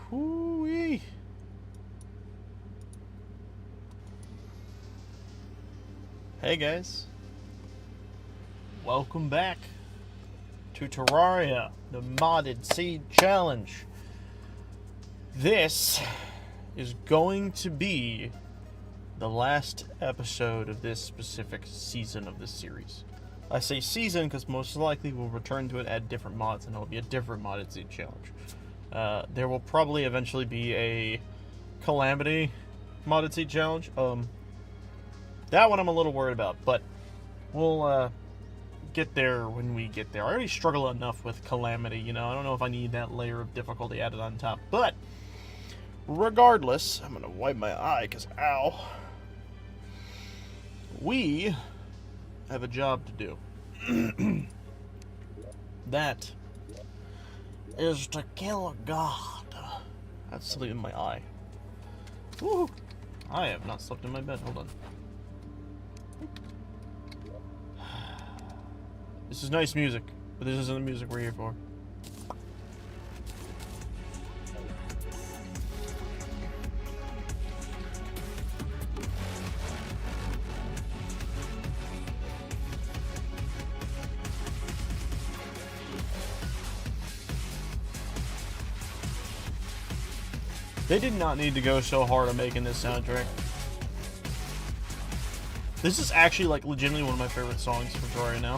Hoo-wee. Hey guys, welcome back to Terraria, the modded seed challenge. This is going to be the last episode of this specific season of this series. I say season because most likely we'll return to it, add different mods, and it'll be a different modded seed challenge. There will probably eventually be a Calamity modded seed challenge. That one I'm a little worried about, but we'll get there when we get there. I already struggle enough with Calamity, you know. I don't know if I need that layer of difficulty added on top, but regardless, I'm gonna wipe my eye because ow. We have a job to do. That is to kill a god. That's something in my eye. Woo! I have not slept in my bed. Hold on. This is nice music, but this isn't the music we're here for. They did not need to go so hard on making this soundtrack. This is actually, like, legitimately one of my favorite songs from Terraria now.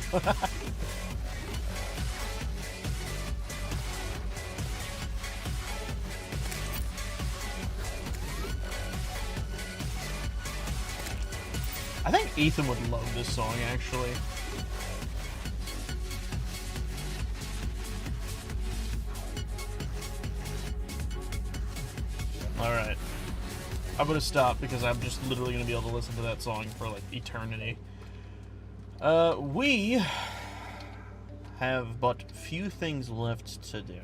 I think Ethan would love this song, actually. Alright. I'm gonna stop because I'm just literally gonna be able to listen to that song for like eternity. We have but few things left to do.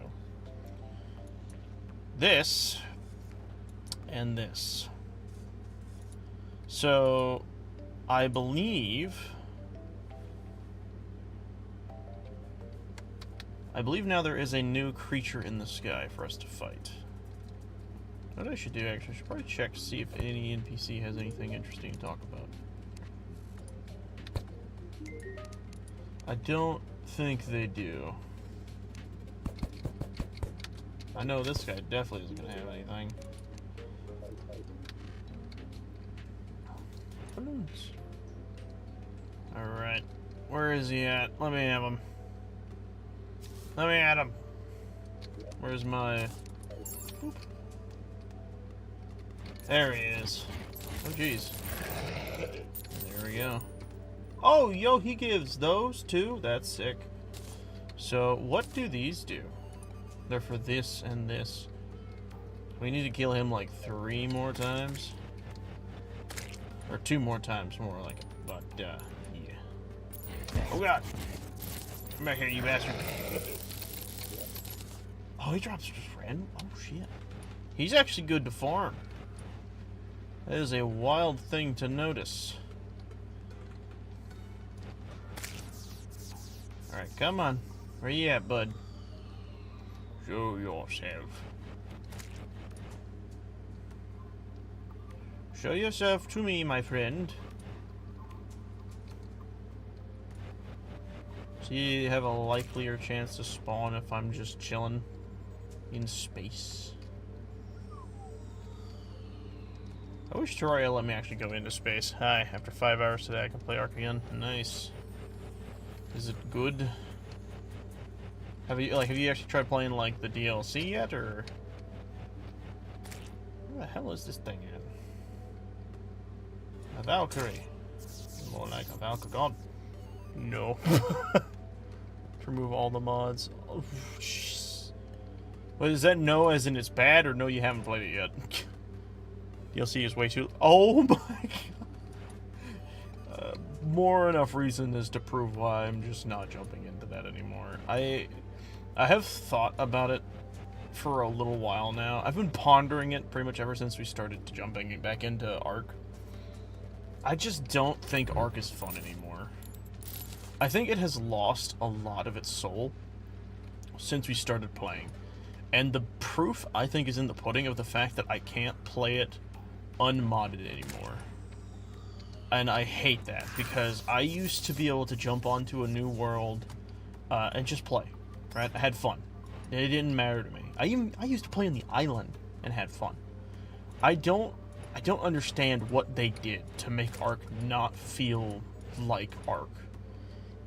This and this. So I believe now there is a new creature in the sky for us to fight. What I should do, actually, I should probably check to see if any NPC has anything interesting to talk about. I don't think they do. I know this guy definitely isn't going to have anything. Balloons. Alright. Where is he at? Let me have him. Let me at him. Where's my... Oop. There he is. Oh, jeez. There we go. Oh, yo, he gives those, too? That's sick. So, what do these do? They're for this and this. We need to kill him, like, 3 more times? Or 2 more times, more like it. But, yeah. Oh, God! Come back here, you bastard. Oh, he drops just random? Oh, shit. He's actually good to farm. That is a wild thing to notice. Alright, come on. Where you at, bud? Show yourself. Show yourself to me, my friend. So you have a likelier chance to spawn if I'm just chilling in space. I wish Terraria let me actually go into space. Hi, after 5 hours today I can play Ark again. Nice. Is it good? Have you actually tried playing like the DLC yet, or where the hell is this thing at? A Valkyrie. More like a Valkyrie god. No. To remove all the mods. Oh, wait, is that no as in it's bad, or no you haven't played it yet? DLC is way too... Oh my god. More enough reason as to prove why I'm just not jumping into that anymore. I have thought about it for a little while now. I've been pondering it pretty much ever since we started jumping back into Ark. I just don't think Ark is fun anymore. I think it has lost a lot of its soul since we started playing. And the proof, I think, is in the pudding of the fact that I can't play it unmodded anymore. And I hate that, because I used to be able to jump onto a new world and just play, right? I had fun. It didn't matter to me. I used to play on the island and had fun. I don't understand what they did to make Ark not feel like Ark.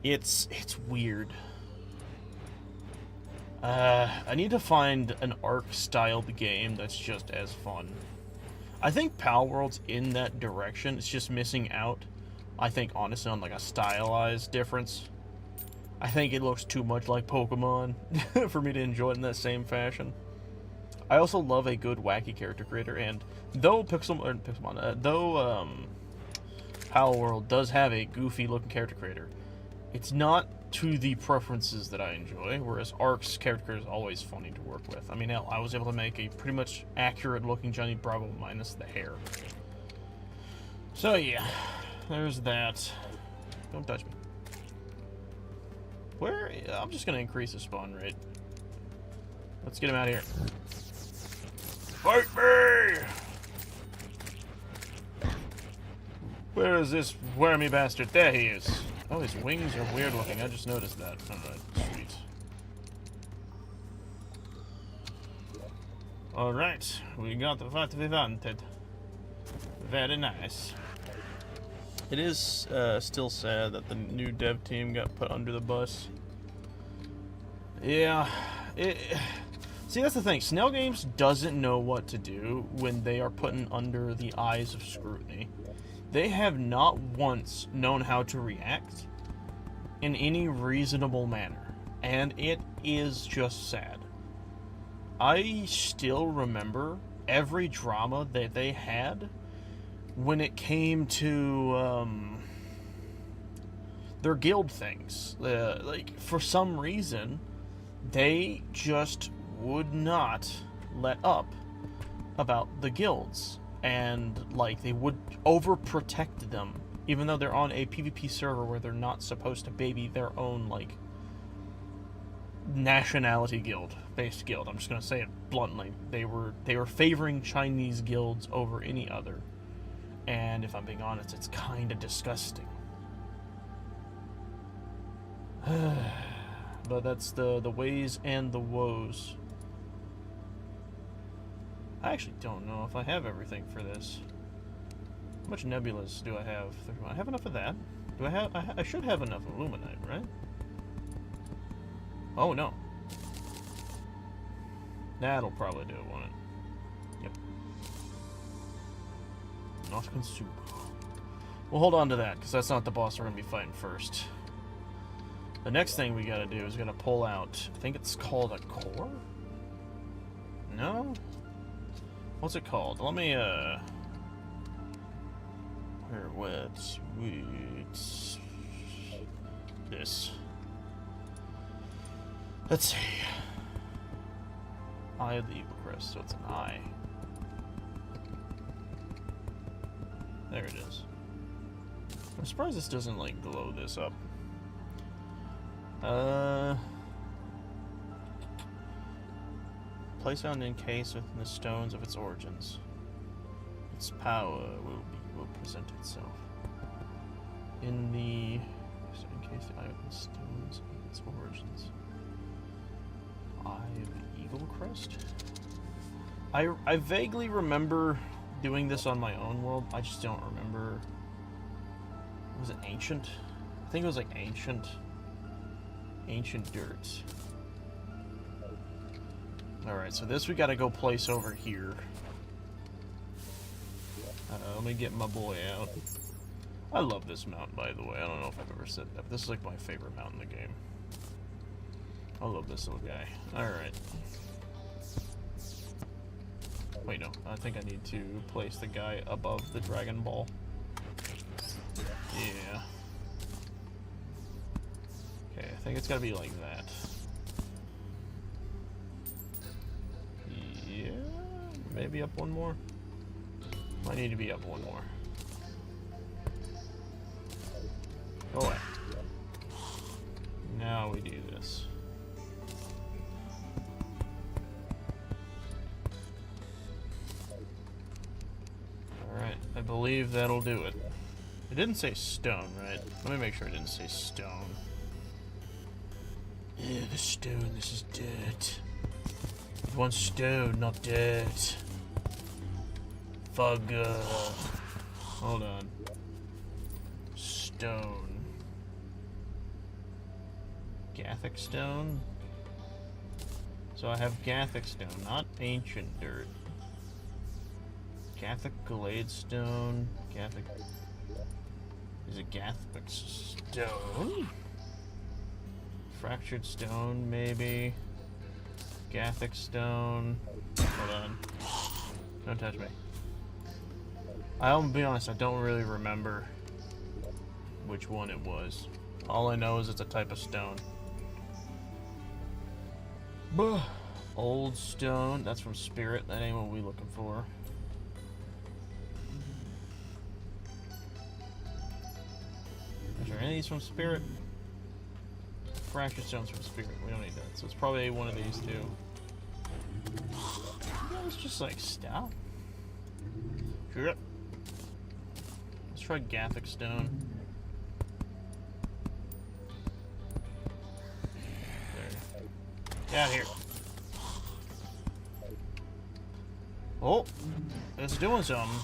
It's weird. I need to find an Ark-styled game that's just as fun. I think Palworld's in that direction. It's just missing out, I think, honestly, on like a stylized difference. I think it looks too much like Pokemon for me to enjoy it in that same fashion. I also love a good wacky character creator, and though Palworld does have a goofy looking character creator, it's not to the preferences that I enjoy, whereas Ark's character is always funny to work with. I mean, hell, I was able to make a pretty much accurate looking Johnny Bravo minus the hair. So yeah, there's that. Don't touch me. Where? I'm just gonna increase the spawn rate. Let's get him out of here. Fight me! Where is this wormy bastard? There he is. Oh, his wings are weird looking. I just noticed that. Alright, sweet. Alright, we got what we wanted. Very nice. It is still sad that the new dev team got put under the bus. Yeah, see, that's the thing. Snail Games doesn't know what to do when they are put under the eyes of scrutiny. They have not once known how to react in any reasonable manner, and it is just sad. I still remember every drama that they had when it came to their guild things. Like, for some reason, they just would not let up about the guilds. And, like, they would overprotect them, even though they're on a PvP server where they're not supposed to baby their own, like, nationality guild-based guild. I'm just gonna say it bluntly. They were favoring Chinese guilds over any other. And if I'm being honest, it's kind of disgusting. But that's the ways and the woes. I actually don't know if I have everything for this. How much nebulas do I have? I have enough of that. Do I have? I should have enough illuminite, right? Oh no. That'll probably do it, won't it? Yep. Not consumed. We'll hold on to that, because that's not the boss we're going to be fighting first. The next thing we gotta do is gotta pull out, I think it's called a core? No? What's it called? Let me, what's this? Let's see. Eye of the Eagle Crest, so it's an eye. There it is. I'm surprised this doesn't, like, glow this up. Place found encased within the stones of its origins. Its power will present itself. Encased the eye within the stones of its origins. Eye of the Eagle Crest? I vaguely remember doing this on my own world. I just don't remember. Was it ancient? I think it was like ancient dirt. Alright, so this we gotta go place over here. Let me get my boy out. I love this mount, by the way. I don't know if I've ever said that, but this is like my favorite mount in the game. I love this little guy. Alright. Wait, no. I think I need to place the guy above the Dragon Ball. Yeah. Okay, I think it's gotta be like that. Yeah, maybe up one more. Might need to be up one more. Go away. Now we do this. believe that'll do it. It didn't say stone, right? Let me make sure it didn't say stone. Yeah, the stone, this is dirt. We want stone, not dirt. Fug. Hold on. Stone. Gathic stone? So I have Gathic stone, not ancient dirt. Gathic glade stone. Gathic. Is it Gathic stone? Fractured stone, maybe. Gathic stone. Hold on. Don't touch me. I'll be honest, I don't really remember which one it was. All I know is it's a type of stone. Old stone. That's from Spirit. That ain't what we looking for. Is there any of these from Spirit? Fractured stones from Spirit. We don't need that. So it's probably one of these two. That was just like stout. Sure. Let's try Gathic stone. There. Get out of here. Oh, it's doing something.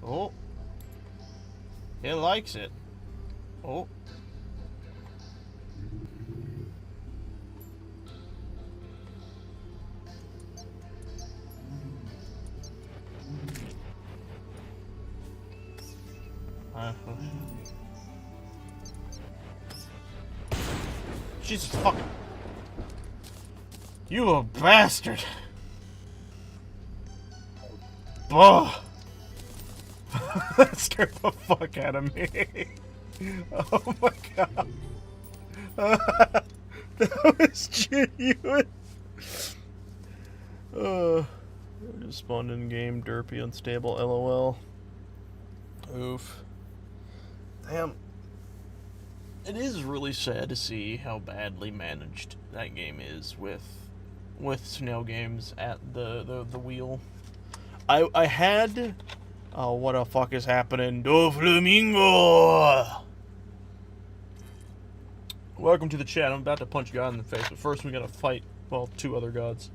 Oh, it likes it. Oh. Jesus fucking. You a bastard. Bah. That scared the fuck out of me. Oh my god. That was genuine. Just spawned in game, derpy, unstable, LOL. Oof. Damn. It is really sad to see how badly managed that game is with snail games at the wheel. I had what the fuck is happening? Doflamingo! Welcome to the chat. I'm about to punch God in the face, but first we gotta fight, well, 2 other gods.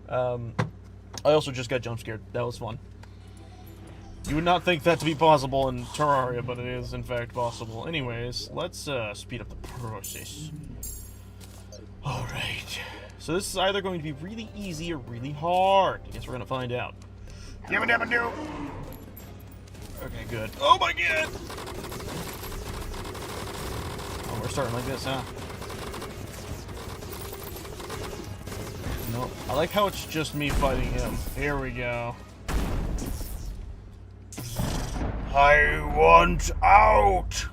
I also just got jump scared. That was fun. You would not think that to be possible in Terraria, but it is in fact possible. Anyways, let's speed up the process. Alright. So this is either going to be really easy or really hard. I guess we're gonna find out. Yabba dabba do! Okay, good. Oh my god! Oh, we're starting like this, huh? Nope. I like how it's just me fighting him. Here we go. I want out!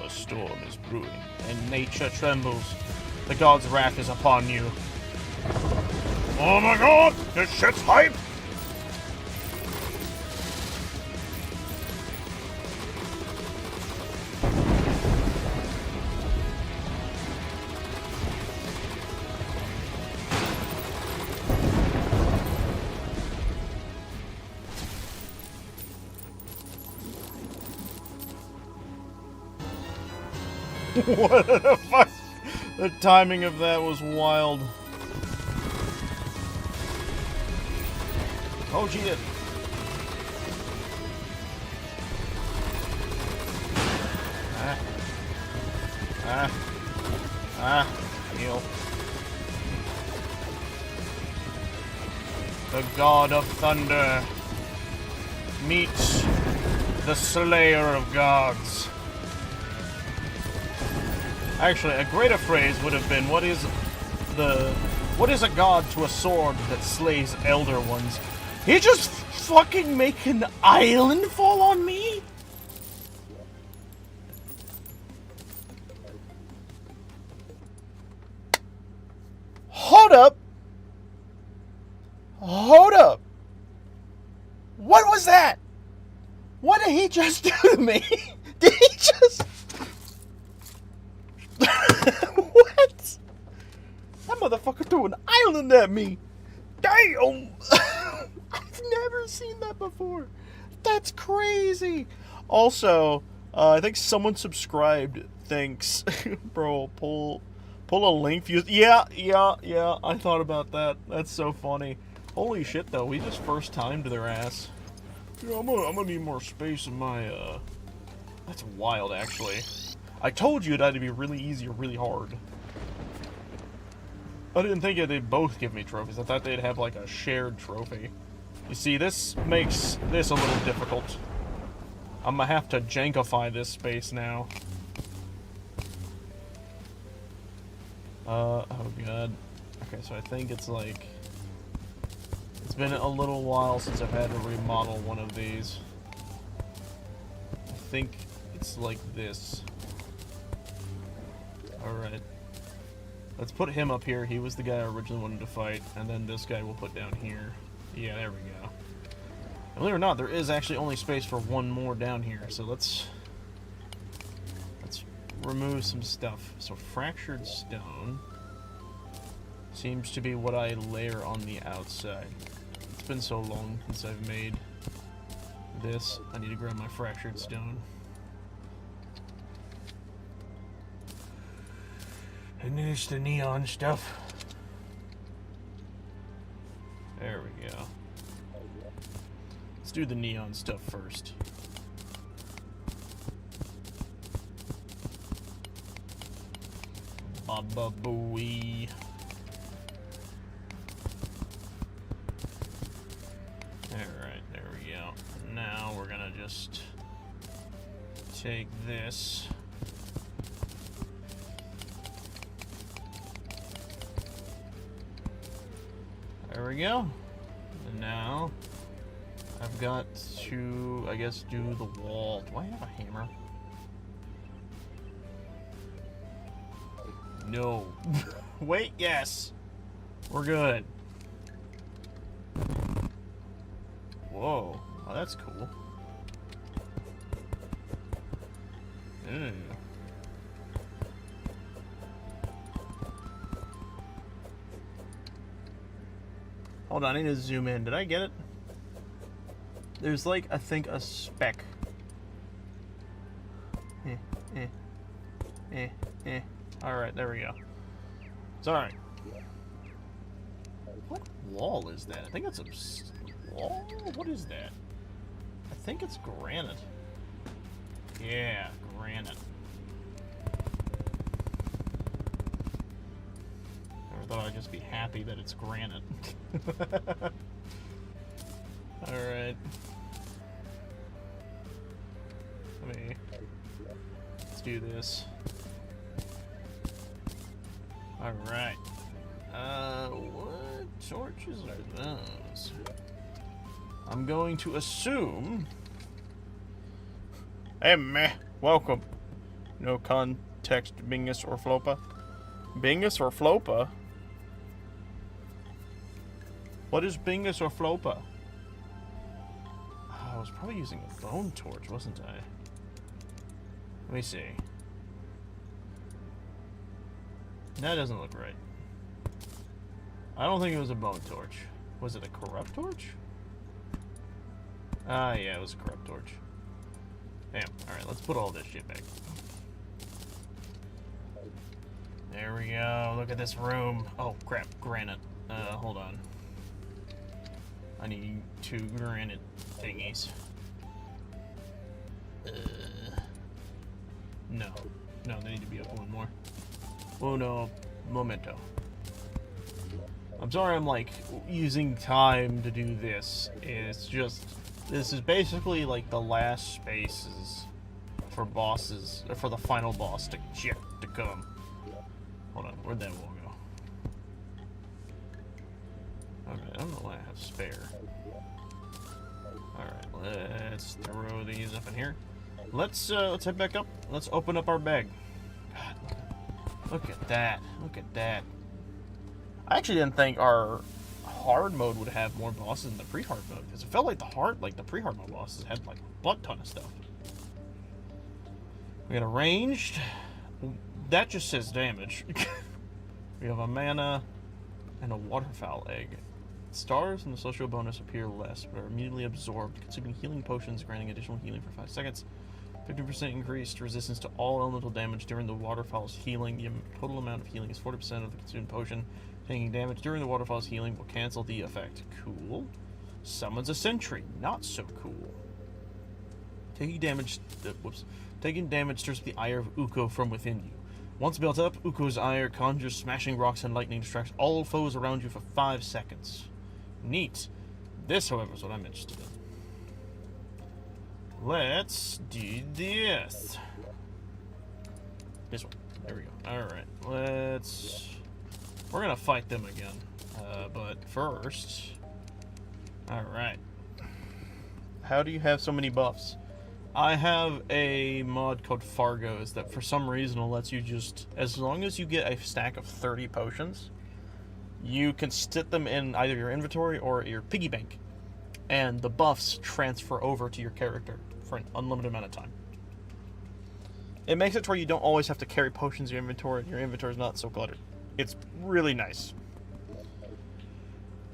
A storm is brewing, and nature trembles. The god's wrath is upon you. Oh my god! This shit's hype! What the fuck? The timing of that was wild. Oh, gee. Heal. The god of thunder meets the slayer of gods. Actually, a greater phrase would have been, what is a god to a sword that slays elder ones? He just fucking make an island fall on me? Hold up. Hold up. What was that? What did he just do to me? Did he just... What? That motherfucker threw an island at me. Damn! I've never seen that before. That's crazy. Also, I think someone subscribed. Thanks. Bro, pull a link fuse. Yeah. I thought about that. That's so funny. Holy shit, though. We just first timed their ass. Yeah, I'm gonna need more space in my, That's wild, actually. I told you it had to be really easy or really hard. I didn't think they'd both give me trophies. I thought they'd have, like, a shared trophy. You see, this makes this a little difficult. I'm gonna have to jankify this space now. Oh god. Okay, so I think it's like... It's been a little while since I've had to remodel one of these. I think it's like this. Alright. Let's put him up here. He was the guy I originally wanted to fight. And then this guy we'll put down here. Yeah, there we go. Believe it or not, there is actually only space for one more down here. So let's remove some stuff. So fractured stone seems to be what I layer on the outside. It's been so long since I've made this. I need to grab my fractured stone. And there's the neon stuff. There we go. Let's do the neon stuff first. Baba booey. Alright, there we go. Now we're gonna just take this. There we go. And now I've got to, I guess, do the wall. Do I have a hammer? No. Wait, yes. We're good. Whoa. Oh, that's cool. Ew. Hold on, I need to zoom in. Did I get it? There's like, I think, a speck. Alright, there we go. It's alright. What wall is that? I think it's a wall? What is that? I think it's granite. Yeah, granite. I thought I'd just be happy that it's granite. Alright. Let's do this. Alright. What torches are those? I'm going to assume... Hey, meh. Welcome. No context, Bingus or Flopa. Bingus or Flopa? What is Bingus or Flopa? Oh, I was probably using a bone torch, wasn't I? Let me see. That doesn't look right. I don't think it was a bone torch. Was it a corrupt torch? Ah, yeah, it was a corrupt torch. Damn. Alright, let's put all this shit back. There we go. Look at this room. Oh, crap. Granite. Hold on. I need 2 granite thingies. No. No, they need to be up one more. Uno momento. I'm sorry I'm, like, using time to do this. It's just... This is basically, like, the last spaces for bosses... For the final boss to come. Hold on, where'd that wall go? Okay, I don't know why I have spare. Alright, let's throw these up in here. Let's head back up. Let's open up our bag. God, look at that. Look at that. I actually didn't think our hard mode would have more bosses than the pre-hard mode, because it felt like the pre-hard mode bosses had like a butt ton of stuff. We got a ranged. That just says damage. We have a mana and a waterfowl egg. Stars and the social bonus appear less, but are immediately absorbed, consuming healing potions, granting additional healing for 5 seconds. 50% increased resistance to all elemental damage during the waterfall's healing. The total amount of healing is 40% of the consumed potion. Taking damage during the waterfall's healing will cancel the effect. Cool. Summons a sentry. Not so cool. Taking damage stirs up the ire of Uko from within you. Once built up, Uko's ire conjures smashing rocks and lightning, distracts all foes around you for 5 seconds. Neat. This, however, is what I'm interested in. Let's do this. This one. There we go. Alright. We're gonna fight them again. But first... Alright. How do you have so many buffs? I have a mod called Fargo's that for some reason lets you just... As long as you get a stack of 30 potions, you can stick them in either your inventory or your piggy bank. And the buffs transfer over to your character for an unlimited amount of time. It makes it to where you don't always have to carry potions in your inventory, and your inventory is not so cluttered. It's really nice.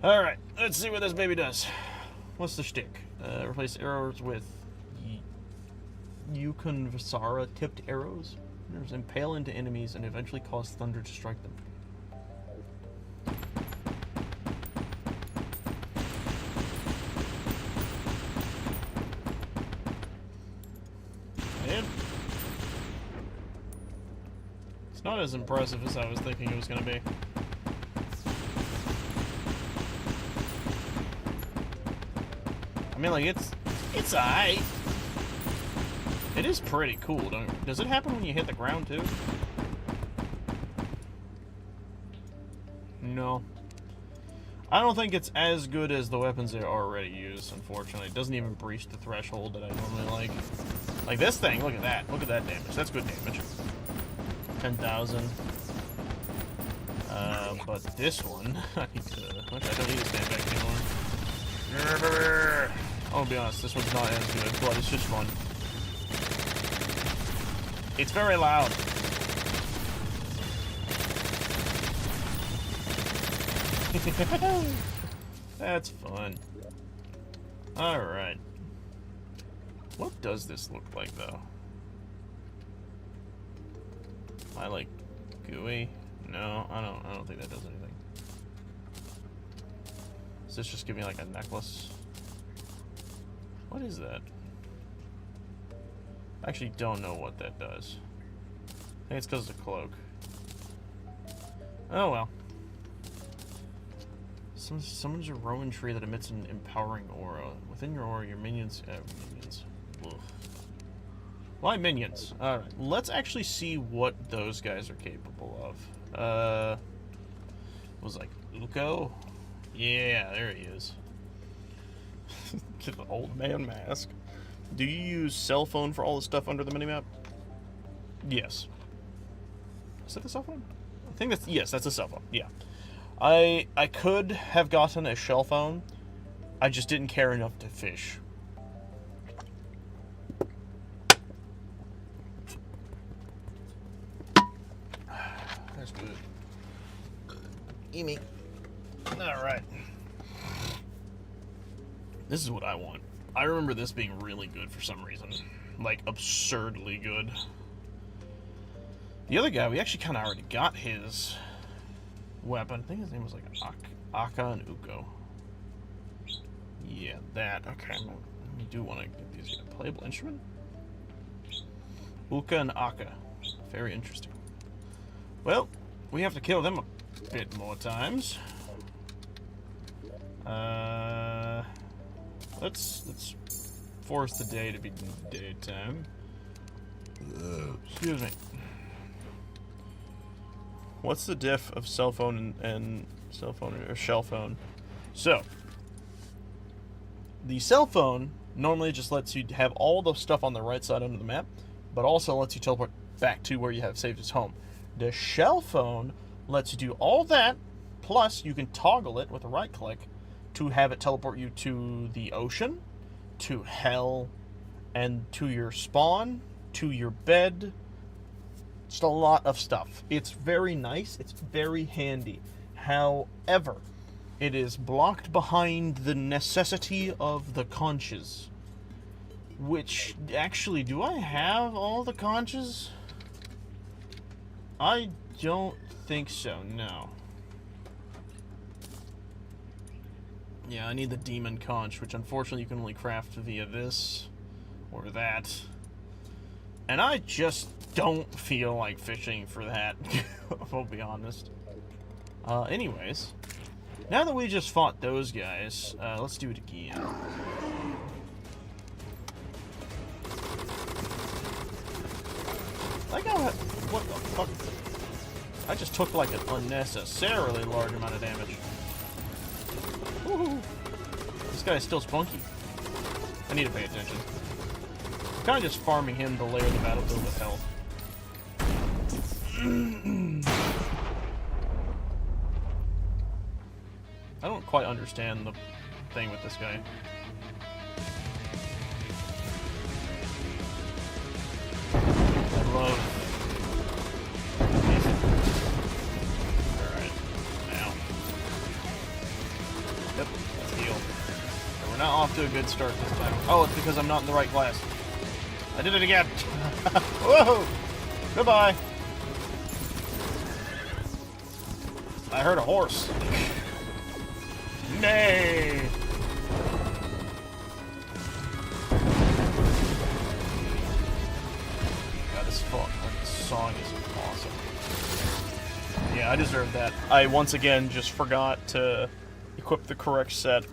Alright, let's see what this baby does. What's the shtick? Replace arrows with Yukon Visara tipped arrows. There's impale into enemies and eventually cause thunder to strike them. Not as impressive as I was thinking it was going to be. I mean, like, it's alright. It is pretty cool, does it happen when you hit the ground, too? No. I don't think it's as good as the weapons they already use, unfortunately. It doesn't even breach the threshold that I normally like. Like this thing, look at that. Look at that damage. That's good damage. 10,000. But this one, I don't need to stand back anymore. I'll be honest, this one's not as good, but it's just fun. It's very loud. That's fun. Alright. What does this look like, though? I like gooey. No, I don't think that does anything. Does this just give me like a necklace? What is that? I actually don't know what that does. I think it's because of the cloak. Oh well. Summons a Rowan tree that emits an empowering aura. Within your aura, your minions... Ugh. Why minions? Alright, let's actually see what those guys are capable of. Was like Uko? Yeah, there he is. Get the old man mask. Do you use cell phone for all the stuff under the minimap? Yes. Is that the cell phone? I think that's... Yes, that's a cell phone. Yeah. I could have gotten a shell phone. I just didn't care enough to fish. That's good. Eat. Alright. This is what I want. I remember this being really good for some reason. Like, absurdly good. The other guy, we actually kind of already got his weapon. I think his name was like Aka and Uko. Yeah, that. Okay, I do want to get these a playable instrument. Uka and Aka. Very interesting. Well, we have to kill them a bit more times. Let's force the day to be daytime. Excuse me. What's the diff of cell phone and cell phone or shell phone? So, the cell phone normally just lets you have all the stuff on the right side under the map, but also lets you teleport back to where you have saved as home. The shell phone lets you do all that, plus you can toggle it with a right click to have it teleport you to the ocean, to hell, and to your spawn, to your bed. Just a lot of stuff. It's very nice. It's very handy. However, It is blocked behind the necessity of the conches. Which, actually, do I have all the conches? I don't think so, no. Yeah, I need the demon conch, which unfortunately you can only craft via this or that. And I just don't feel like fishing for that, I'll be honest. Anyways, now that we just fought those guys, let's do it again. Like how, what the fuck? I just took like an unnecessarily large amount of damage. Woohoo! This guy is still spunky. I need to pay attention. I'm kind of just farming him to layer the battlefield with health. I don't quite understand the thing with this guy. I love... Alright. Now. Yep, let's heal. And we're not off to a good start this time. Oh, it's because I'm not in the right class. I did it again! Whoa! Goodbye! I heard a horse. Nay! God, this song is awesome. Yeah, I deserve that. I once again just forgot to equip the correct set.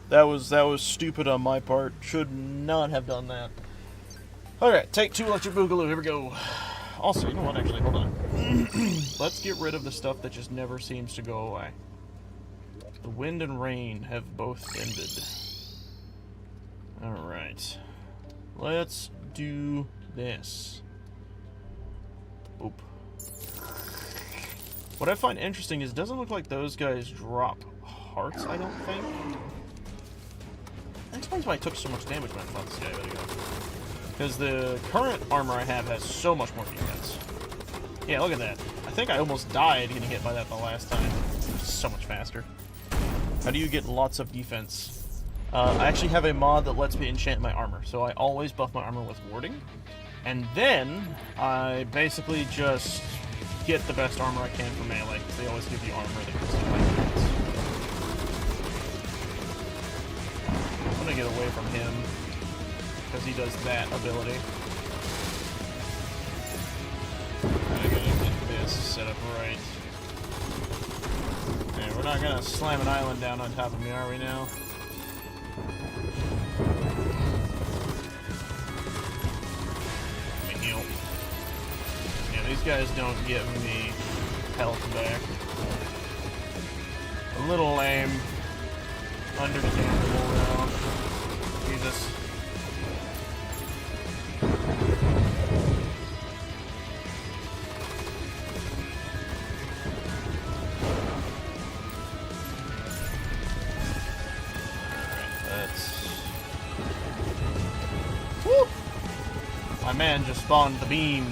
That was stupid on my part. Should not have done that. Alright, take 2 electric boogaloo, here we go. Also, you know what, actually, hold on. Let's get rid of the stuff that just never seems to go away. The wind and rain have both ended. Alright. Let's do this. Oop. What I find interesting is it doesn't look like those guys drop hearts, I don't think. That explains why I took so much damage when I fought this guy. There you go. Because the current armor I have has so much more defense. Yeah, look at that. I think I almost died getting hit by that the last time. It's so much faster. How do you get lots of defense? I actually have a mod that lets me enchant my armor. So I always buff my armor with warding. And then I basically just get the best armor I can for melee. They always give you armor that gives you life defense. I'm gonna get away from him. Because he does that ability. I gotta get this set up right. Okay, we're not gonna slam an island down on top of me, are we now? Let me heal. Yeah, these guys don't give me health back. A little lame. Understandable though. Jesus. My man just spawned the beam.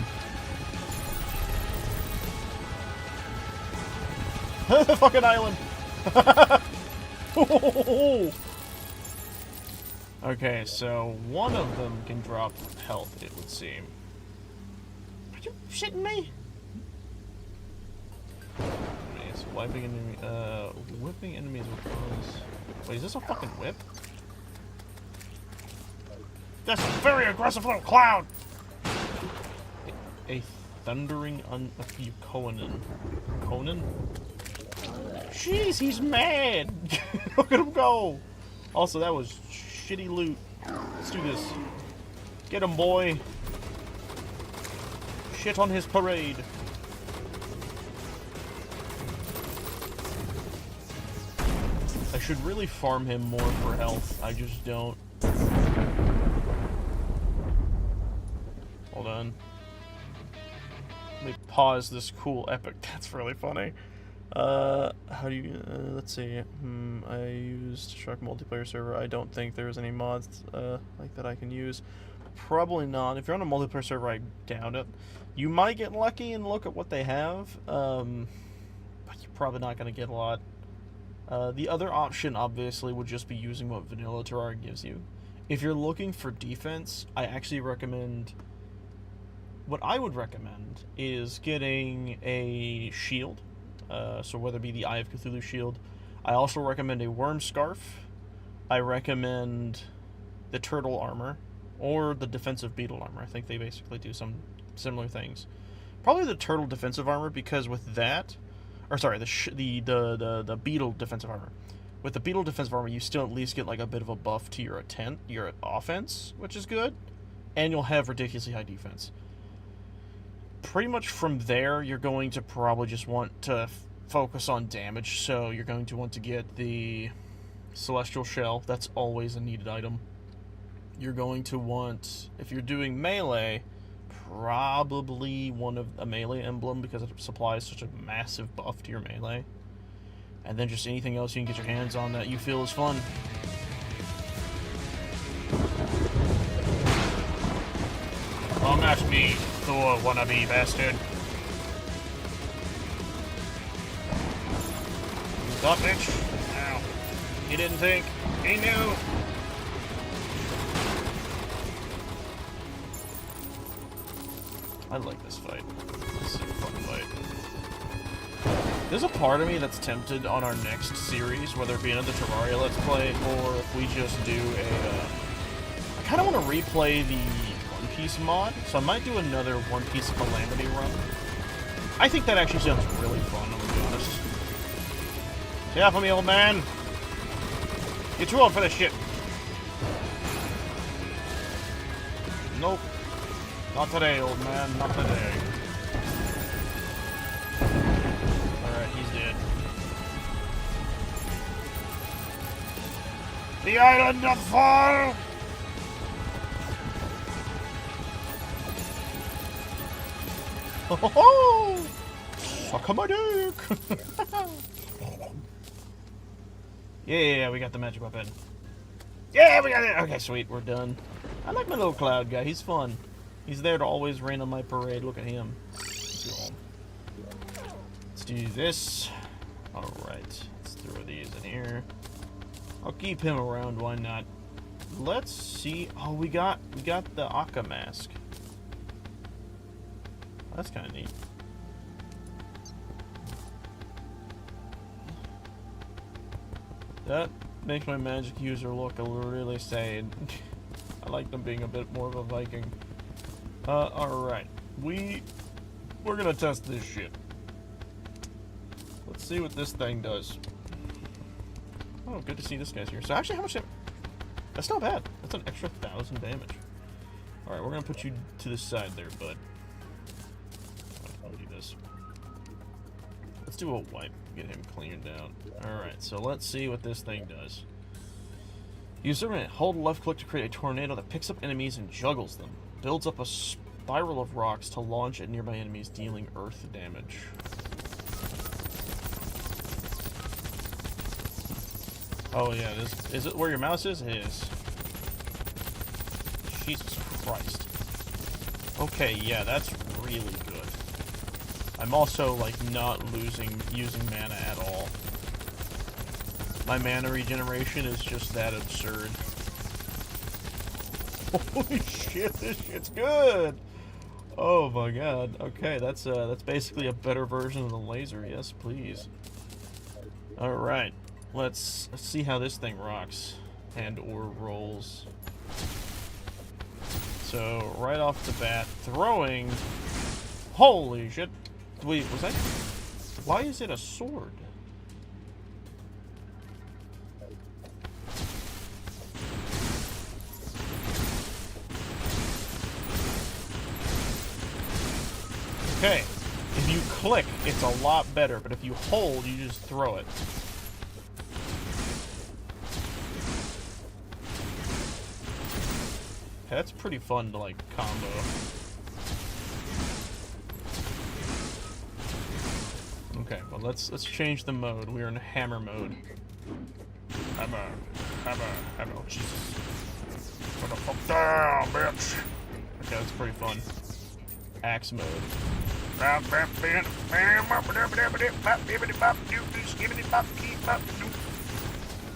The fucking island! Okay, so one of them can drop health, it would seem. Are you shitting me? Enemies, whipping enemies with those. Wait, is this a fucking whip? That's a very aggressive little cloud! A thundering Conan. Conan? Jeez, he's mad! Look at him go! Also, that was shitty loot. Let's do this. Get him, boy. Shit on his parade. I should really farm him more for health. I just don't. Hold on. Let me pause this cool epic. That's really funny. How do you, let's see, I used Shark multiplayer server. I don't think there's any mods, like that I can use. Probably not. If you're on a multiplayer server, I doubt it. You might get lucky and look at what they have, but you're probably not going to get a lot. The other option, obviously, would just be using what vanilla Terraria gives you. If you're looking for defense, I actually recommend... What I would recommend is getting a shield. So whether it be the Eye of Cthulhu shield. I also recommend a worm scarf. I recommend the turtle armor. Or the defensive beetle armor. I think they basically do some similar things. Probably the turtle defensive armor, because with that... Or sorry, the beetle defensive armor. With the beetle defensive armor, you still at least get like a bit of a buff to your offense, which is good. And you'll have ridiculously high defense. Pretty much from there, you're going to probably just want to focus on damage. So you're going to want to get the Celestial Shell. That's always a needed item. You're going to want, if you're doing melee, probably a melee emblem, because it supplies such a massive buff to your melee. And then just anything else you can get your hands on that you feel is fun. Well, not me, Thor wannabe bastard. You thought, bitch? Ow. He didn't think. He knew. I like this fight. This is a fun fight. There's a part of me that's tempted on our next series, whether it be another Terraria Let's Play, or if we just do a... I kind of want to replay the One Piece mod, so I might do another One Piece Calamity run. I think that actually sounds really fun, I'm gonna be honest. Stay off of me, old man! You're too old for this shit! Nope. Not today, old man. Not today. Alright, he's dead. The island of fall! Ho ho ho! Suck my dick! Yeah, we got the magic weapon. Yeah, we got it! Okay, sweet, we're done. I like my little cloud guy, he's fun. He's there to always rain on my parade. Look at him. Let's do this. Alright. Let's throw these in here. I'll keep him around, why not? Let's see. Oh, we got the Akka mask. That's kind of neat. That makes my magic user look really sad. I like them being a bit more of a Viking. Alright. We're gonna test this shit. Let's see what this thing does. Oh, good to see this guy's here. So actually, how much damage? That's not bad. That's an extra 1,000 damage. Alright, we're gonna put you to the side there, bud. I'll do this. Let's do a wipe. Get him cleaned down. Alright, so let's see what this thing does. Use Streamin. Hold left click to create a tornado that picks up enemies and juggles them. Builds up a spiral of rocks to launch at nearby enemies, dealing earth damage. Oh yeah, is it where your mouse is? It is. Jesus Christ. Okay, yeah, that's really good. I'm also, like, not using mana at all. My mana regeneration is just that absurd. Holy shit, this shit's good! Oh my god. Okay, that's basically a better version of the laser. Yes, please. Alright. Let's see how this thing rocks. And or rolls. So, right off the bat, throwing... Holy shit! Wait, was that... Why is it a sword? Okay, if you click, it's a lot better, but if you hold, you just throw it. Okay, that's pretty fun to, like, combo. Okay, well, let's change the mode. We're in hammer mode. Hammer. Oh, Jesus. Put the fuck down, bitch! Okay, that's pretty fun. Axe mode.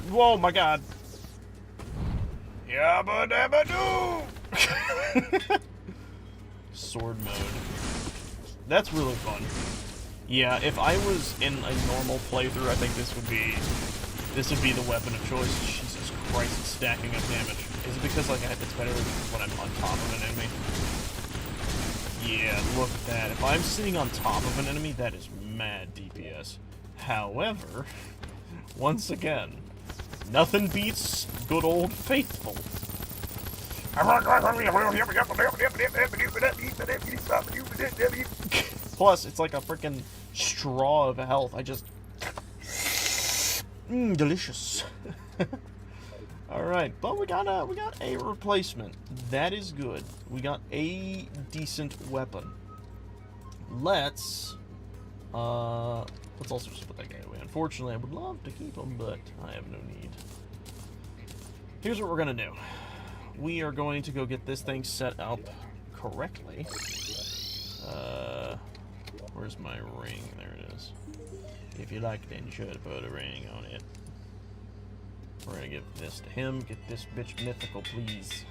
Whoa, my god. Yabba dabba doo! Sword mode. That's really fun. Yeah, if I was in a normal playthrough, I think this would be the weapon of choice. Jesus Christ, it's stacking up damage. Is it because like it's better when I'm on top of an enemy? Yeah, look at that. If I'm sitting on top of an enemy, that is mad DPS. However, once again, nothing beats good old faithful. Plus, it's like a freaking straw of health. I just... delicious. Alright, but we got a replacement. That is good. We got a decent weapon. Let's also just put that guy away. Unfortunately, I would love to keep him, but I have no need. Here's what we're gonna do. We are going to go get this thing set up correctly. Where's my ring? There it is. If you like, then you should put a ring on it. We're gonna give this to him. Get this bitch mythical, please.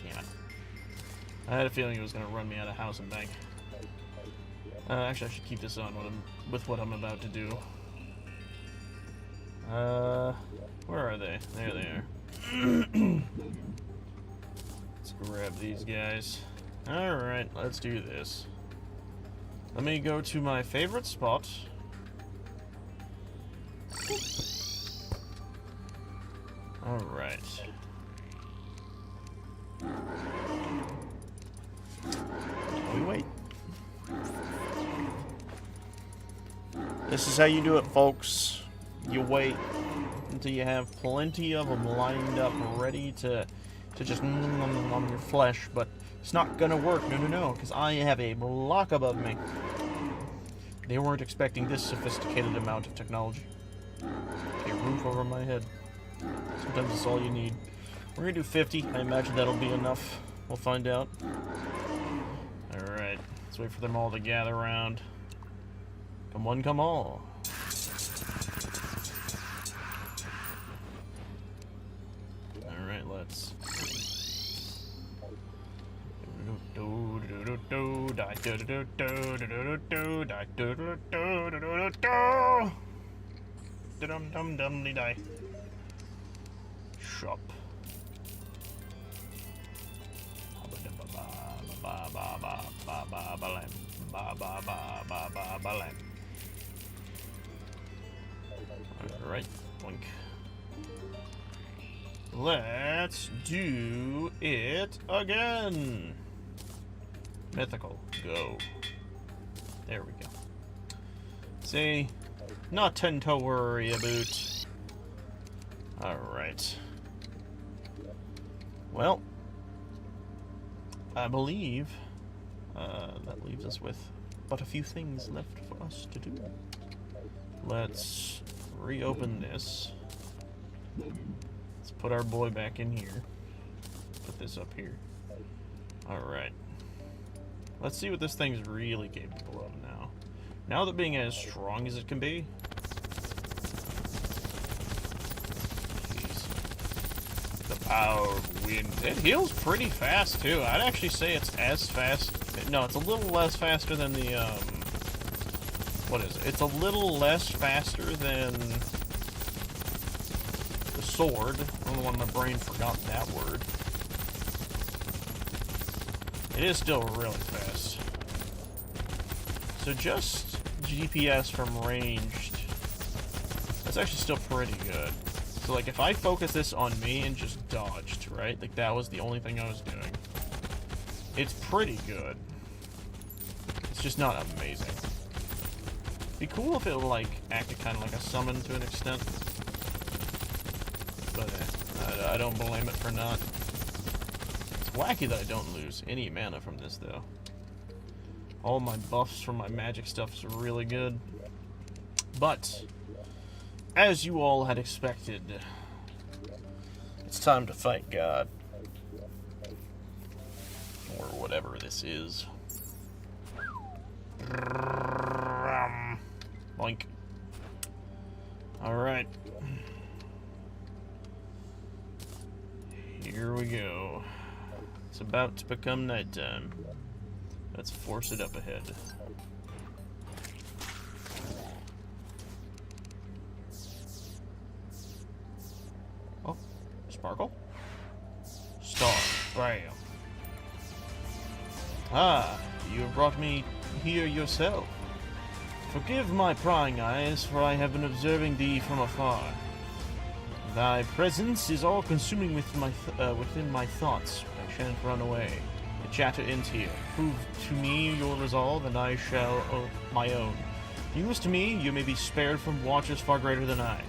Damn it. I had a feeling he was gonna run me out of house and bank. Actually, I should keep this on with what I'm about to do. Where are they? There they are. Let's grab these guys. Alright, let's do this. Let me go to my favorite spot. Alright. We wait. This is how you do it, folks. You wait until you have plenty of them lined up, ready to just on your flesh, but it's not gonna work. No, because I have a block above me. They weren't expecting this sophisticated amount of technology. A roof over my head. Sometimes that's all you need. We're gonna do 50. I imagine that'll be enough. We'll find out. Alright, let's wait for them all to gather around. Come one, come all. Alright, let's... die. Shop. Alright, blink. Let's do it again. Mythical, go. There we go. See, nothing to worry about. Alright. Well, I believe that leaves us with but a few things left for us to do. Let's reopen this. Let's put our boy back in here. Put this up here. Alright. Let's see what this thing's really capable of now. Now that being as strong as it can be. Jeez. The power of wind. It heals pretty fast too. I'd actually say it's as fast. No, it's a little less faster than the what is it? It's a little less faster than the sword. I don't know why my brain forgot that word. It is still really fast. So just GPS from ranged, that's actually still pretty good. So like if I focus this on me and just dodged, right? Like that was the only thing I was doing. It's pretty good. It's just not amazing. Be cool if it like acted kind of like a summon to an extent. But I don't blame it for not. It's wacky that I don't lose any mana from this though. All my buffs from my magic stuff is really good. But, as you all had expected, it's time to fight God. Or whatever this is. Boink. Alright. Here we go. It's about to become nighttime. Let's force it up ahead. Oh, sparkle? Star. Bam. Ah, you have brought me here yourself. Forgive my prying eyes, for I have been observing thee from afar. Thy presence is all-consuming within my thoughts. I shan't run away. The chatter ends here. Prove to me your resolve, and I shall my own. Use to me, you may be spared from watchers far greater than I.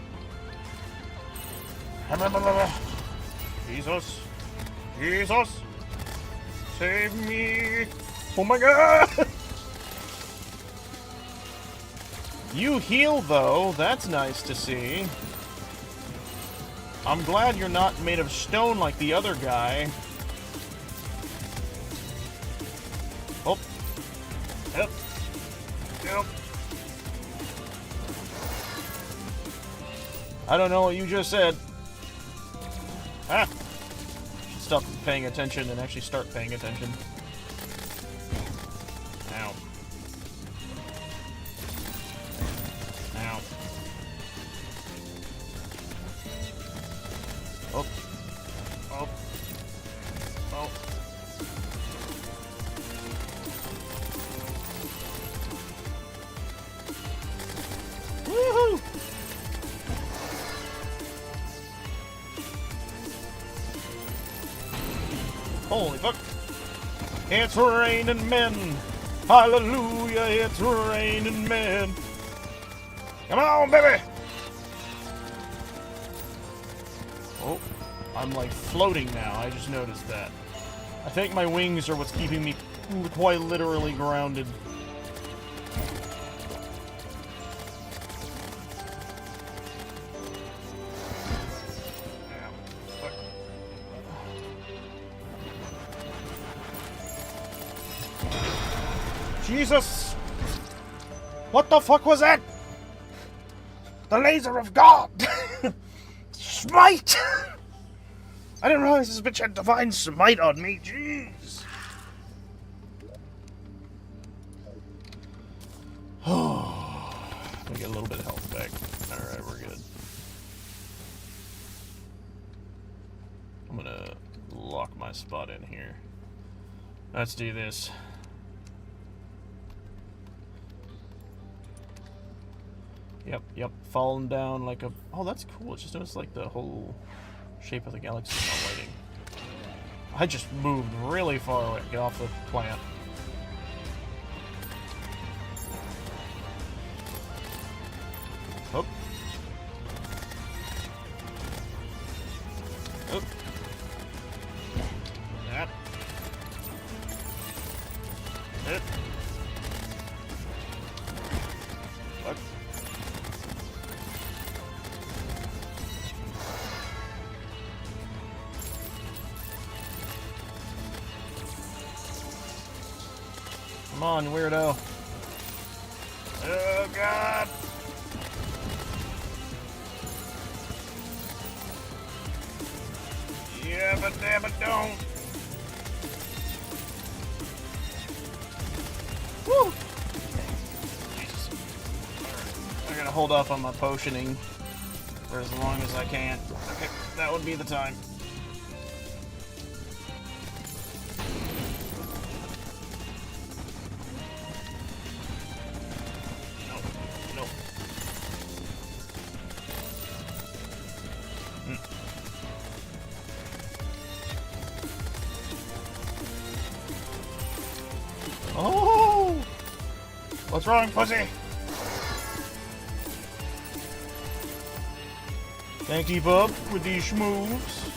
Jesus! Jesus! Save me! Oh my god! You heal, though. That's nice to see. I'm glad you're not made of stone like the other guy. Oh. Yep. Yep. I don't know what you just said. Ah! Should stop paying attention and actually start paying attention. Ow. Ow. Oh. Oh. Oh. Woohoo! Holy fuck. It's raining men. Hallelujah, it's raining men. Come on, baby. Oh, I'm like floating now. I just noticed that. I think my wings are what's keeping me quite literally grounded. Jesus! What the fuck was that? The laser of God! Smite! I didn't realize this bitch had divine smite on me. Jeez. Oh, we get a little bit of health back. Alright, we're good. I'm gonna lock my spot in here. Let's do this. Yep, falling down like a... Oh, that's cool. It's just noticed like the whole shape of the galaxy is not lighting. I just moved really far away. Get off the plant. Oh. Oh. That. It. What? Come on, weirdo. Oh, God. Yeah, but damn it, don't. Woo! Jesus. Alright. I gotta hold off on my potioning for as long as I can. Okay, that would be the time. Oh! What's wrong, pussy? Can't keep up with these schmoves.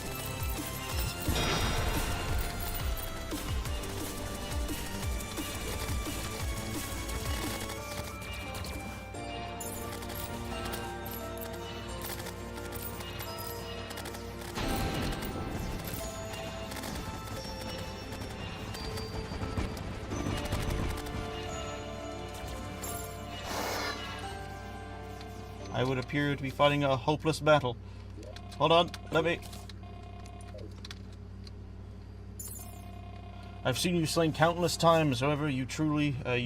I would appear to be fighting a hopeless battle. Hold on, let me... I've seen you slain countless times, however, you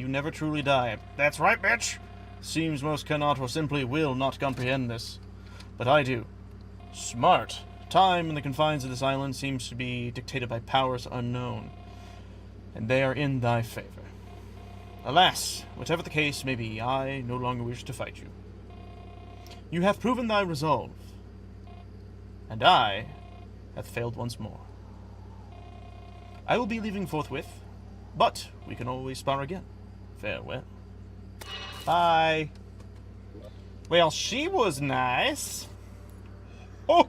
never truly die. That's right, bitch! Seems most cannot or simply will not comprehend this. But I do. Smart. Time in the confines of this island seems to be dictated by powers unknown, and they are in thy favor. Alas, whatever the case may be, I no longer wish to fight you. You have proven thy resolve, and I have failed once more. I will be leaving forthwith, but we can always spar again. Farewell. Bye. Well, she was nice. Oh!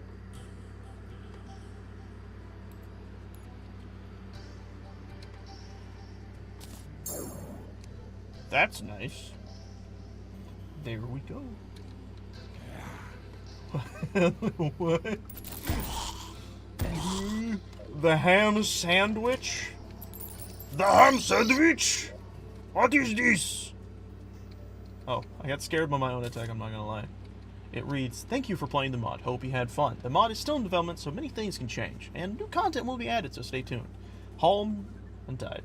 That's nice. There we go. What? The ham sandwich? The ham sandwich? What is this? Oh, I got scared by my own attack, I'm not gonna lie. It reads, thank you for playing the mod. Hope you had fun. The mod is still in development, so many things can change. And new content will be added, so stay tuned. Home and died.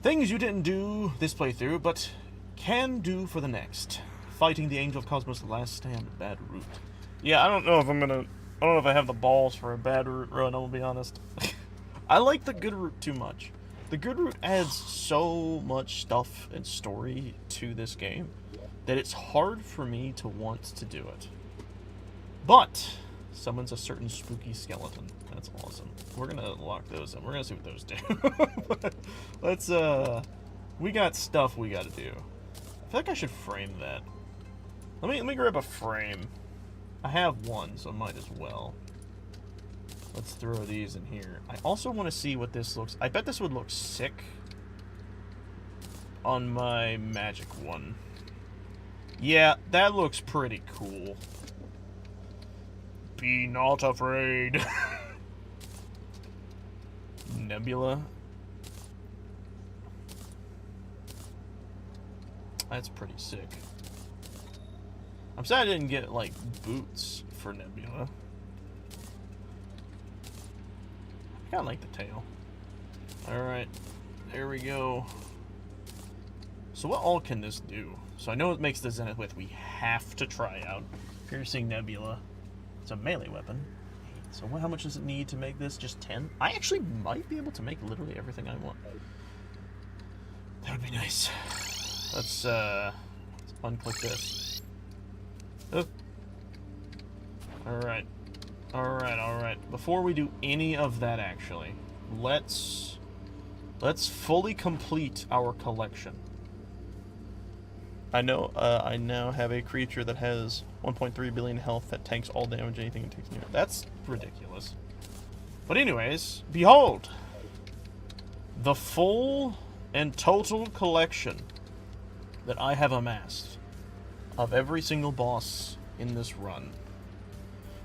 Things you didn't do this playthrough, but can do for the next. Fighting the Angel of Cosmos, the last stand, bad route. Yeah, I don't know if I have the balls for a bad route run, I'm gonna be honest. I like the good route too much. The good route adds so much stuff and story to this game that it's hard for me to want to do it. But summons a certain spooky skeleton. That's awesome. We're gonna lock those in. We're gonna see what those do. Let's we got stuff we gotta do. I feel like I should frame that. Let me grab a frame. I have one, so I might as well. Let's throw these in here. I also want to see what this looks... I bet this would look sick on my magic one. Yeah, that looks pretty cool. Be not afraid. Nebula. That's pretty sick. I'm sad I didn't get, like, boots for Nebula. I kinda like the tail. Alright, there we go. So what all can this do? So I know it makes the Zenith Width we have to try out. Piercing Nebula. It's a melee weapon. So how much does it need to make this? Just 10? I actually might be able to make literally everything I want. That would be nice. Let's unclick this. Oh. Alright. Alright. Before we do any of that, actually, let's fully complete our collection. I know, I now have a creature that has 1.3 billion health that tanks all damage anything it takes near. That's ridiculous. But anyways, behold! The full and total collection that I have amassed of every single boss in this run.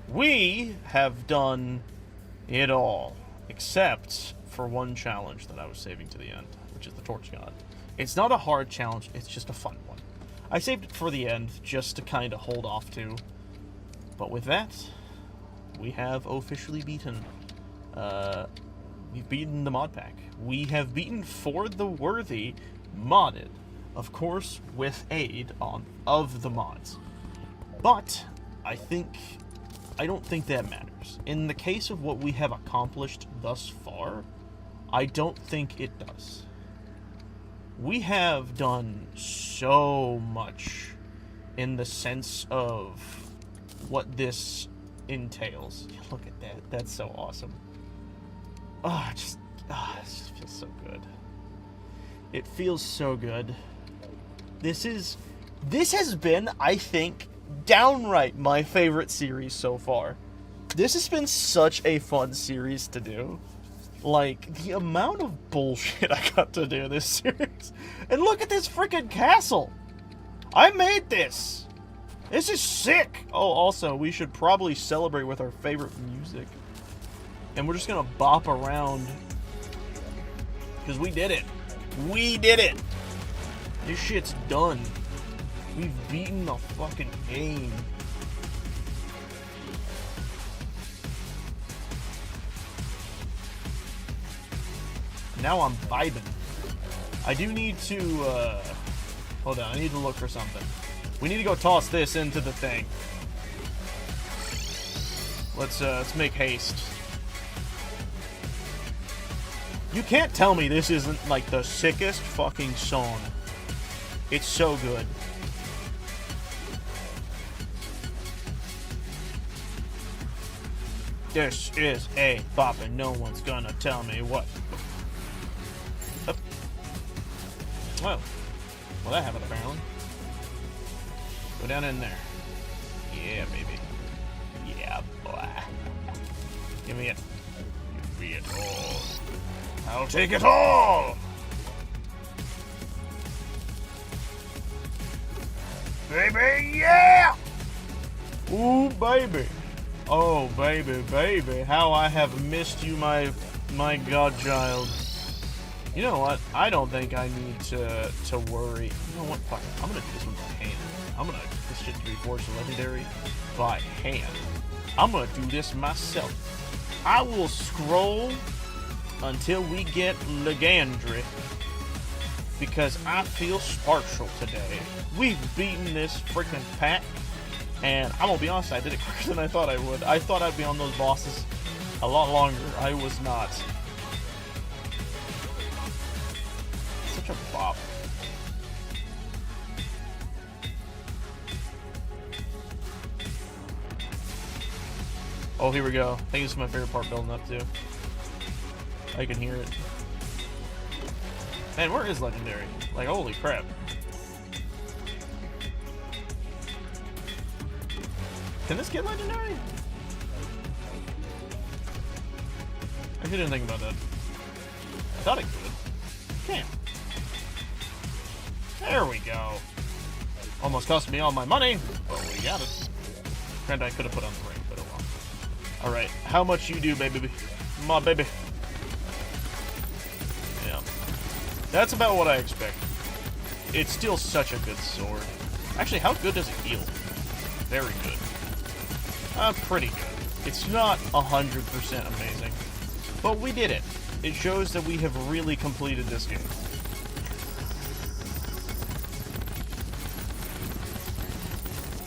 We have done it all, except for one challenge that I was saving to the end, which is the Torch God. It's not a hard challenge, it's just a fun one. I saved it for the end, just to kind of hold off to. But with that, we have officially beaten, we've beaten the mod pack. We have beaten For the Worthy modded, of course with aid of the mods. But I don't think that matters. In the case of what we have accomplished thus far, I don't think it does. We have done so much in the sense of what this entails. Look at that. That's so awesome. It just feels so good. It feels so good. This has been, I think, downright my favorite series so far. This has been such a fun series to do. Like, the amount of bullshit I got to do this series. And look at this freaking castle! I made this! This is sick! Oh, also, we should probably celebrate with our favorite music. And we're just gonna bop around. Because we did it. We did it! This shit's done. We've beaten the fucking game. Now I'm vibing. I do need to, hold on, I need to look for something. We need to go toss this into the thing. Let's make haste. You can't tell me this isn't, like, the sickest fucking song. It's so good. This is a bop and no one's gonna tell me what. Oh. Well, that happened apparently. Go down in there. Yeah, baby. Yeah, boy. Give me it. Give me it all. I'll take it all! Baby, yeah! Ooh, baby. Oh, baby, baby. How I have missed you, my godchild. You know what? I don't think I need to worry. You know what? Fuck it. I'm gonna do this one by hand. I'm gonna get this shit 3/4 legendary by hand. I'm gonna do this myself. I will scroll until we get Legendary because I feel partial today. We've beaten this freaking pack, and I'm gonna be honest, I did it quicker than I thought I would. I thought I'd be on those bosses a lot longer. I was not. Such a bop. Oh, here we go. I think this is my favorite part building up to. I can hear it. Man, where is Legendary? Like, holy crap. Can this get Legendary? I didn't think about that. I thought it could. Can't. There we go. Almost cost me all my money, but we got it. Granted, I could have put on the ring, but oh well. Alright, how much you do, baby? My baby. Yeah. That's about what I expected. It's still such a good sword. Actually, how good does it heal? Very good. Pretty good. It's not 100% amazing. But we did it. It shows that we have really completed this game.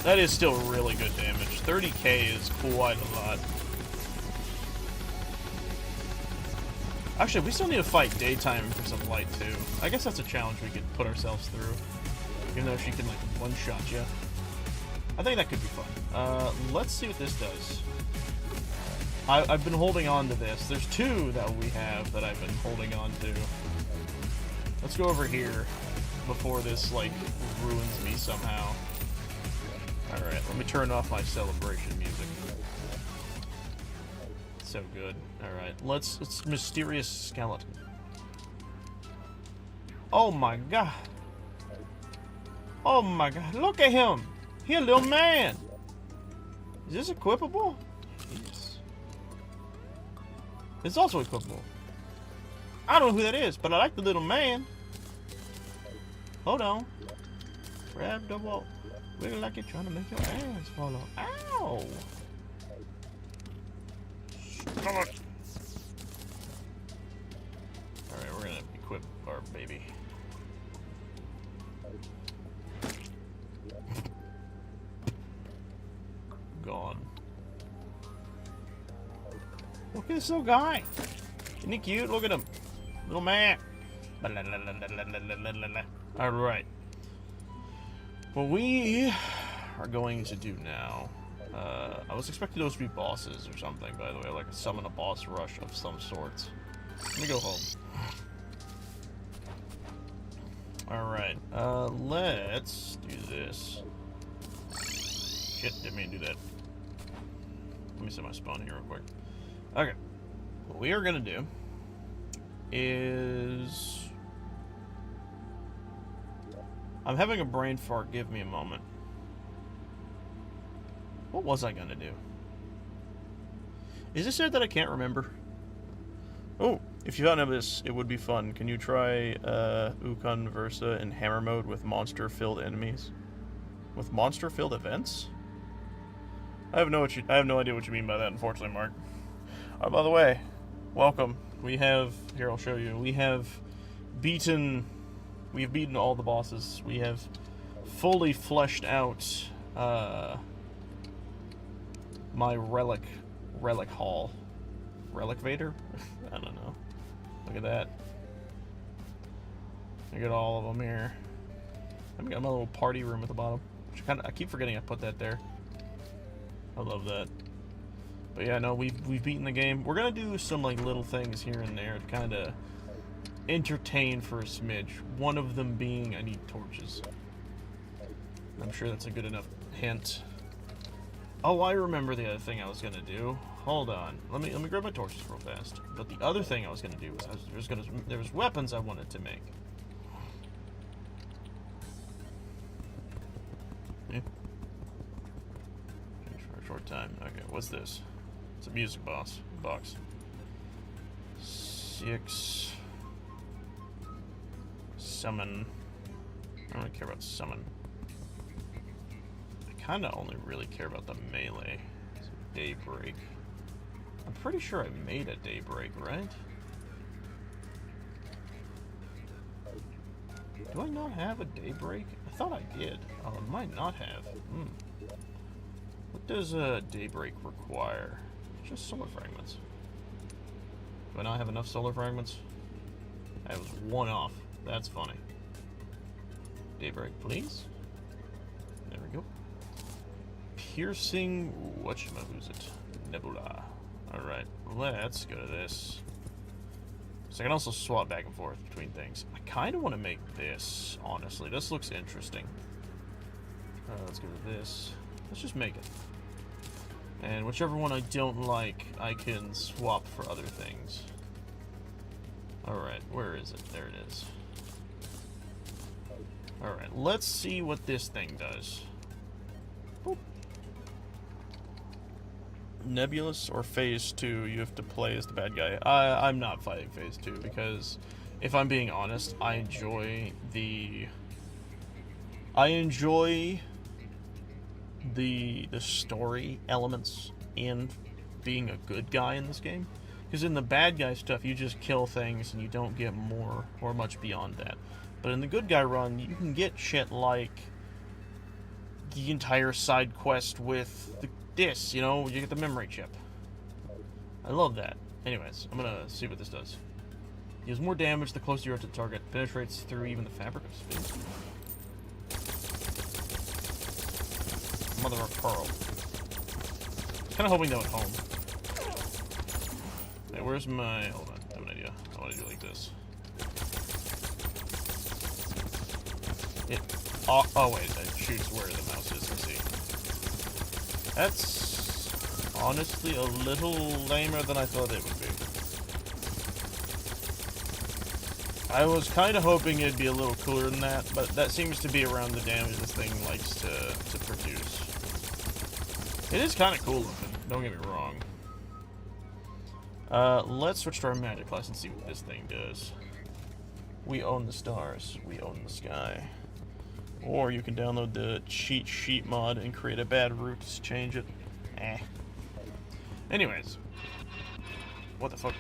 That is still really good damage. 30k is quite a lot. Actually, we still need to fight Daytime for some light, too. I guess that's a challenge we could put ourselves through. Even though she can, like, one-shot you. I think that could be fun. Let's see what this does. I've been holding on to this. There's two that we have that I've been holding on to. Let's go over here before this, like, ruins me somehow. Alright, let me turn off my celebration music. So good. Alright, it's Mysterious Skeleton. Oh my god. Oh my god, look at him! He a little man! Is this equipable? Yes. It's also equipable. I don't know who that is, but I like the little man. Hold on. Grab the wall. Wiggle like you're trying to make your ass fall off. Ow! Stop it! Alright, we're gonna equip our baby. Gone. Look at this little guy. Isn't he cute? Look at him. Little man. Alright. What we are going to do now, I was expecting those to be bosses or something, by the way, like summon a boss rush of some sorts. Let me go home. Alright, let's do this. Shit, didn't mean to do that. Let me set my spawn here real quick. Okay, what we are gonna do is... I'm having a brain fart, give me a moment. What was I gonna do? Is this it that I can't remember? Oh, if you found this, it would be fun. Can you try Ukon Versa in hammer mode with monster-filled enemies? With monster-filled events? I have no idea what you mean by that, unfortunately, Mark. By the way, welcome. We have here. I'll show you. We have beaten all the bosses. We have fully fleshed out my relic hall. Relic Vader? I don't know. Look at that. Look at all of them here. I've got my little party room at the bottom. Which I keep forgetting I put that there. I love that. But yeah, no, we've beaten the game. We're gonna do some like little things here and there to kind of entertain for a smidge. One of them being I need torches. I'm sure that's a good enough hint. Oh, I remember the other thing I was gonna do. Hold on, let me grab my torches real fast. But the other thing I was gonna do was there was weapons I wanted to make. Yeah. For a short time. Okay, what's this? It's a music box. 6. Summon. I don't really care about summon. I kind of only really care about the melee. So daybreak. I'm pretty sure I made a daybreak, right? Do I not have a daybreak? I thought I did. Oh, I might not have. What does a daybreak require? Just solar fragments. Do I not have enough solar fragments? I was one off. That's funny. Daybreak, please. There we go. Piercing whatchamacallit. Nebula. Alright, let's go to this. So I can also swap back and forth between things. I kind of want to make this, honestly. This looks interesting. Let's go to this. Let's just make it. And whichever one I don't like, I can swap for other things. Alright, where is it? There it is. Alright, let's see what this thing does. Boop. Nebulous or Phase 2, you have to play as the bad guy. I'm not fighting Phase 2 because, if I'm being honest, I enjoy the story elements in being a good guy in this game. Because in the bad guy stuff, you just kill things and you don't get more or much beyond that. But in the good guy run, you can get shit like the entire side quest with this, you know, you get the memory chip. I love that. Anyways, I'm gonna see what this does. Deals more damage the closer you are to the target. Penetrates through even the fabric of space. Mother of pearl. Kind of hoping that went home. Hey, where's my... Hold on, I have an idea. I want to do it like this. Oh wait, it shoots where the mouse is. Let's see. That's honestly a little lamer than I thought it would be. I was kind of hoping it'd be a little cooler than that, but that seems to be around the damage this thing likes to produce. It is kind of cool looking, don't get me wrong. Let's switch to our magic class and see what this thing does. We own the stars, we own the sky. Or you can download the cheat sheet mod and create a bad route to change it. Anyways. What the fuck?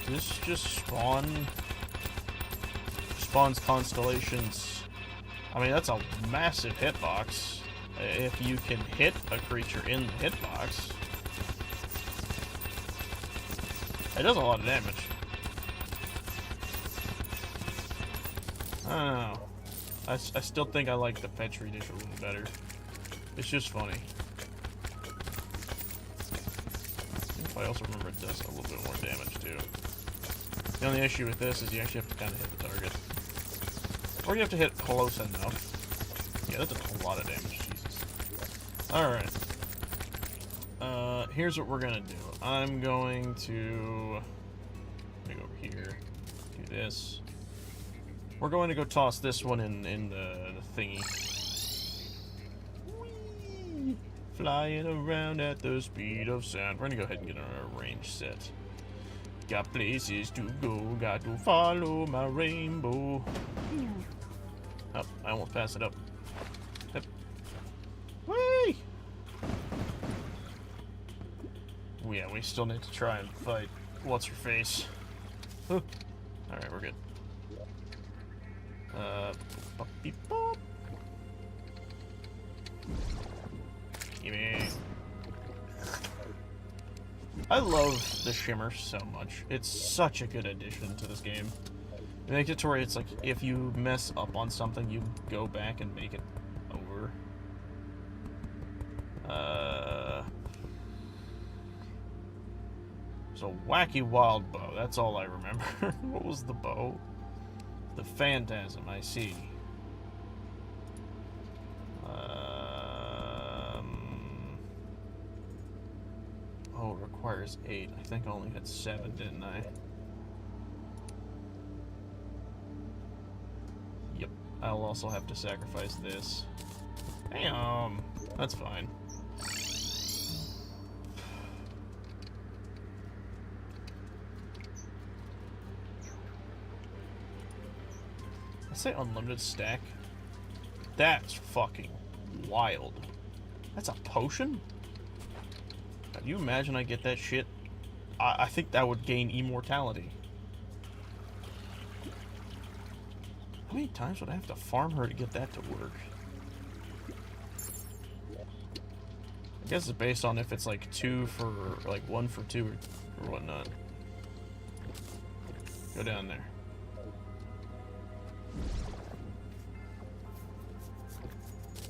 This just spawns constellations. I mean, that's a massive hitbox. If you can hit a creature in the hitbox, it does a lot of damage. I don't know. I still think I like the Petri dish a little better. It's just funny. If I also remember, it does a little bit more damage too. The only issue with this is you actually have to kind of hit the target. Or you have to hit close enough. Yeah, that's a lot of damage, Jesus. Alright. Here's what we're gonna do. I'm going to... Let me go over here. Do this. We're going to go toss this one in the thingy. Whee! Flying around at the speed of sound. We're gonna go ahead and get on our range set. Got places to go, got to follow my rainbow. Oh, I almost passed it up. Yep. Whee! Yeah, we still need to try and fight what's her face. Alright, we're good. Beep, boop. Gimme. I love the shimmer so much. It's such a good addition to this game. It makes it to where it's like, if you mess up on something, you go back and make it over. So, wacky wild bow. That's all I remember. What was the bow? The phantasm, I see. Oh, it requires 8. I think I only had 7, didn't I? Yep. I'll also have to sacrifice this. Damn. That's fine. I say unlimited stack. That's fucking wild. That's a potion? Can you imagine I get that shit? I think that would gain immortality. How many times would I have to farm her to get that to work? I guess it's based on if it's like 2 for, like 1 for 2 or whatnot. Go down there.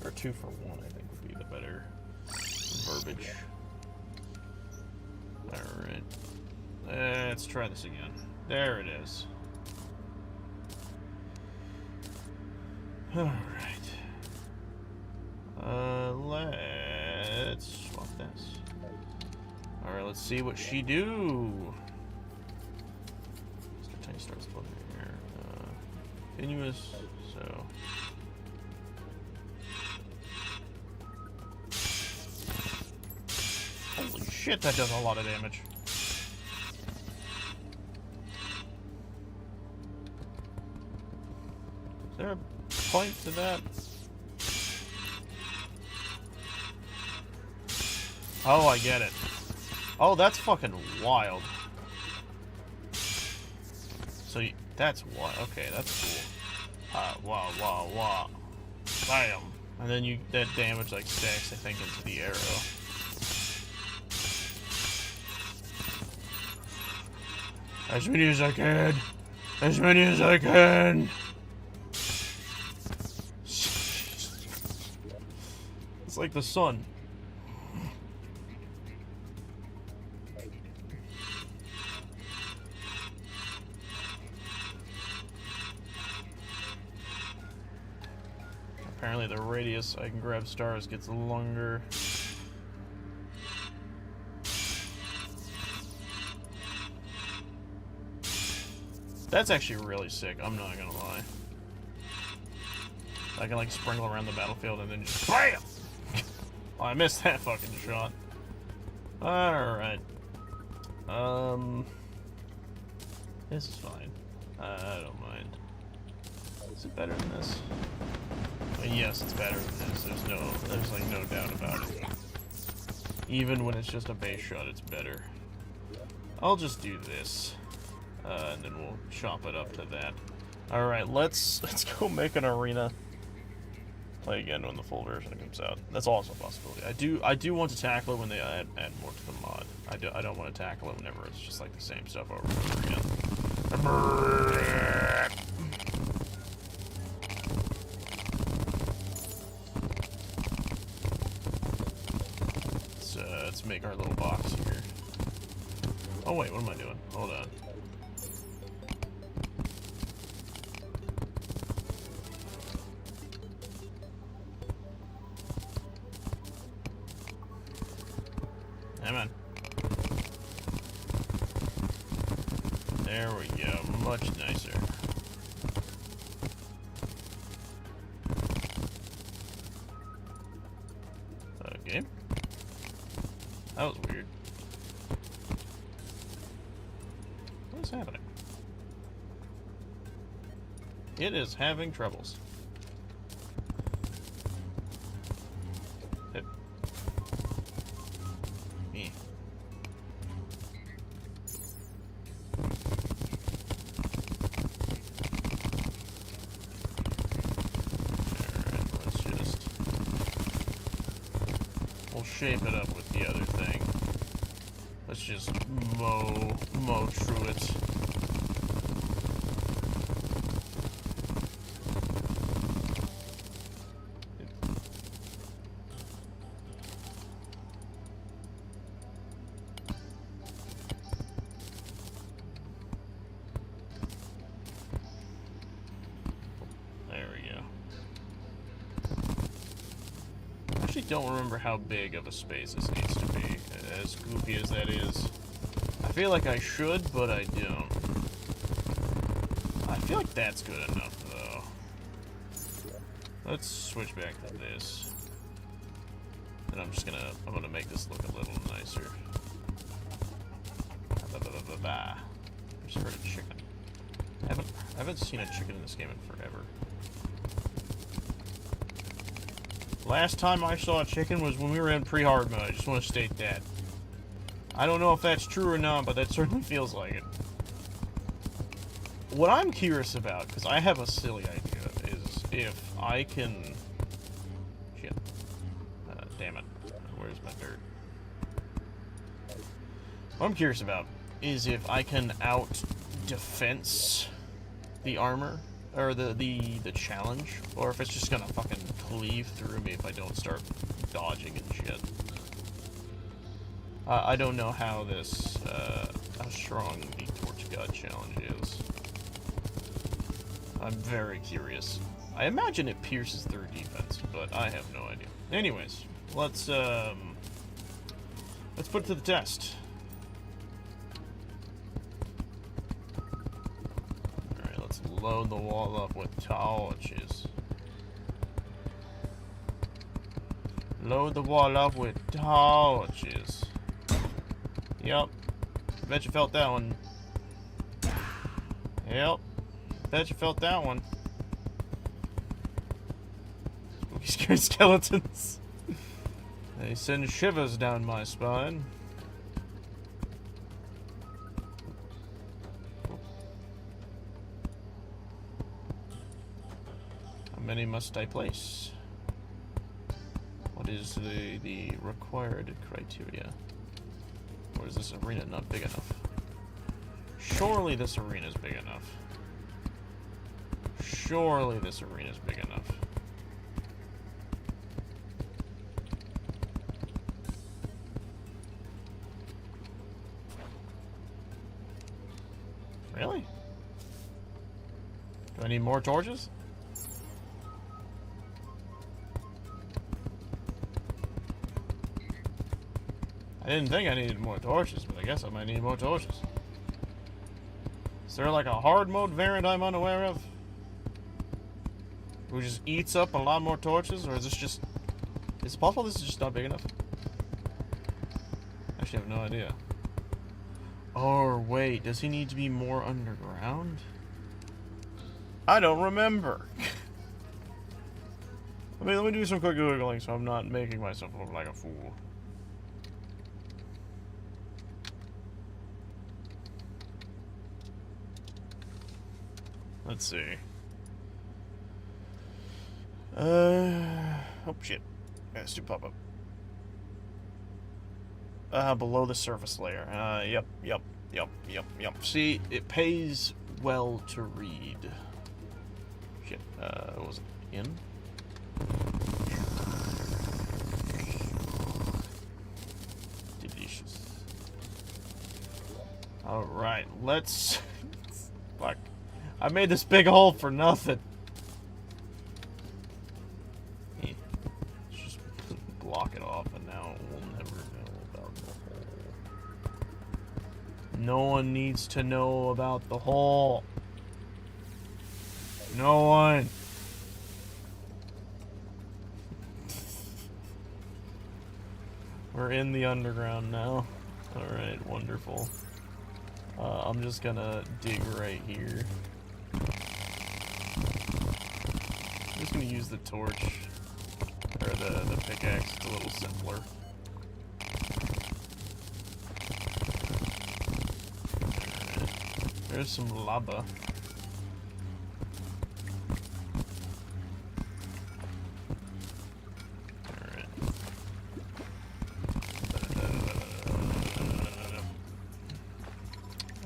Or 2 for 1, I think would be the better verbiage. Alright. Let's try this again. There it is. Alright. Let's swap this. Alright, let's see what she do. Mr. Tiny starts floating here. Continuous, so... Holy shit, that does a lot of damage. Is there a point to that? Oh, I get it. Oh, that's fucking wild. So, that's what? Okay, that's cool. Wow. Bam. And then that damage, like, stacks, I think, into the arrow. As many as I can. As many as I can. It's like the sun. Apparently the radius I can grab stars gets longer. That's actually really sick, I'm not gonna lie. I can like sprinkle around the battlefield and then just BAM! Oh, I missed that fucking shot. Alright. This is fine. I don't mind. Is it better than this? Yes, it's better than this. There's like no doubt about it. Even when it's just a base shot, it's better. I'll just do this. And then we'll chop it up to that. Alright, let's go make an arena. Play again when the full version comes out. That's also a possibility. I do want to tackle it when they add more to the mod. I don't want to tackle it whenever it's just like the same stuff over and over again. Let's make our little box here. Oh wait, what am I doing? Hold on. Come on. There we go. Much nicer. Okay. That was weird. What is happening? It is having troubles. Hit. Me. Shape it up with the other thing. Let's just mow through it. There we go. I don't remember how big of a space this needs to be, as goofy as that is. I feel like I should, but I don't. I feel like that's good enough, though. Let's switch back to this. And I'm gonna make this look a little nicer. I just heard a chicken. I haven't seen a chicken in this game in forever. Last time I saw a chicken was when we were in pre-hard mode. I just want to state that. I don't know if that's true or not, but that certainly feels like it. What I'm curious about, because I have a silly idea, is if I can... Shit. Damn it. Where's my dirt? What I'm curious about is if I can out-defense the armor. Or the challenge, or if it's just gonna fucking cleave through me if I don't start dodging and shit. I don't know how this, how strong the Torch God challenge is. I'm very curious. I imagine it pierces through defense, but I have no idea. Anyways, let's put it to the test. Load the wall up with torches. Load the wall up with torches. Yep. Bet you felt that one. Yep. Bet you felt that one. Spooky scary skeletons. They send shivers down my spine. Many must I place? What is the required criteria? Or is this arena not big enough? Surely this arena is big enough. Surely this arena is big enough. Really? Do I need more torches? I didn't think I needed more torches, but I guess I might need more torches. Is there like a hard mode variant I'm unaware of? Who just eats up a lot more torches, or is this just... Is it possible this is just not big enough? I actually have no idea. Or wait, does he need to be more underground? I don't remember. Let me do some quick googling so I'm not making myself look like a fool. Let's see. Oh shit. Has to pop up. Below the surface layer. Yep. See, it pays well to read. Shit, was it in? Delicious. Alright, let's... Fuck. I made this big hole for nothing. Let's just block it off, and now we'll never know about the hole. No one needs to know about the hole. No one. We're in the underground now. Alright, wonderful. I'm just gonna dig right here. I'm just gonna use the torch. Or the pickaxe, it's a little simpler. Alright. There's some lava.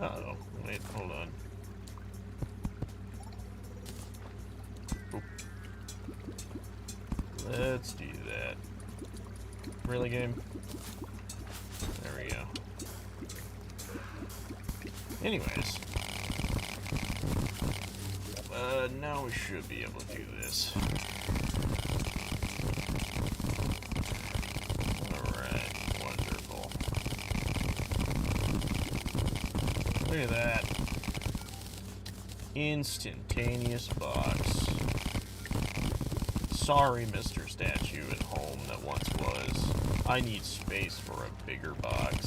Uh-oh. Wait, hold on. Oop. Let's do that. Really, game? There we go. Anyways. Now we should be able to do this. Alright, wonderful. Look at that. Instantaneous box. Sorry, Mr. Statue at home that once was. I need space for a bigger box.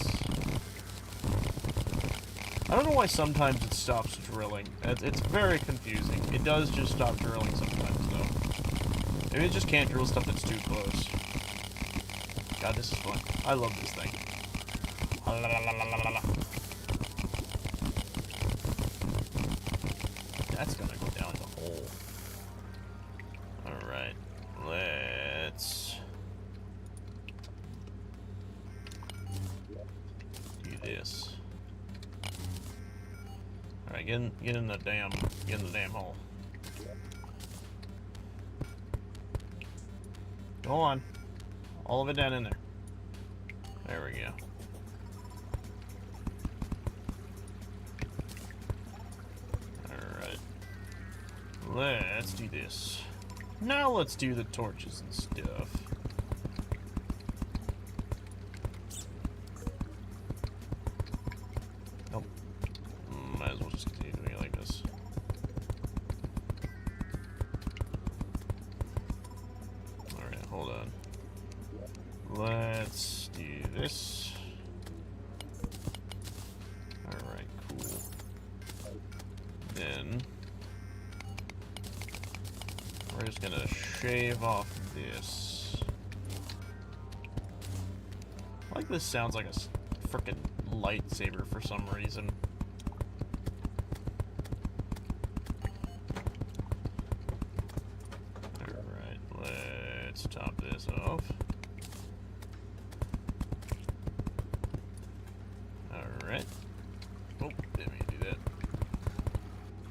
I don't know why sometimes it stops drilling. It's very confusing. It does just stop drilling sometimes, though. Maybe it just can't drill stuff that's too close. God, this is fun. I love this thing. That's gonna go down the hole. Alright, let's do this. Alright, get in the damn hole. Go on. All of it down in there. There we go. Let's do this. Now let's do the torches and stuff. Nope. Might as well just continue doing it like this. Alright, hold on. Let's do this. Alright, cool. Then we're just gonna shave off this. I like this sounds like a frickin' lightsaber for some reason. Alright, let's top this off. Alright. Oh, didn't mean to do that.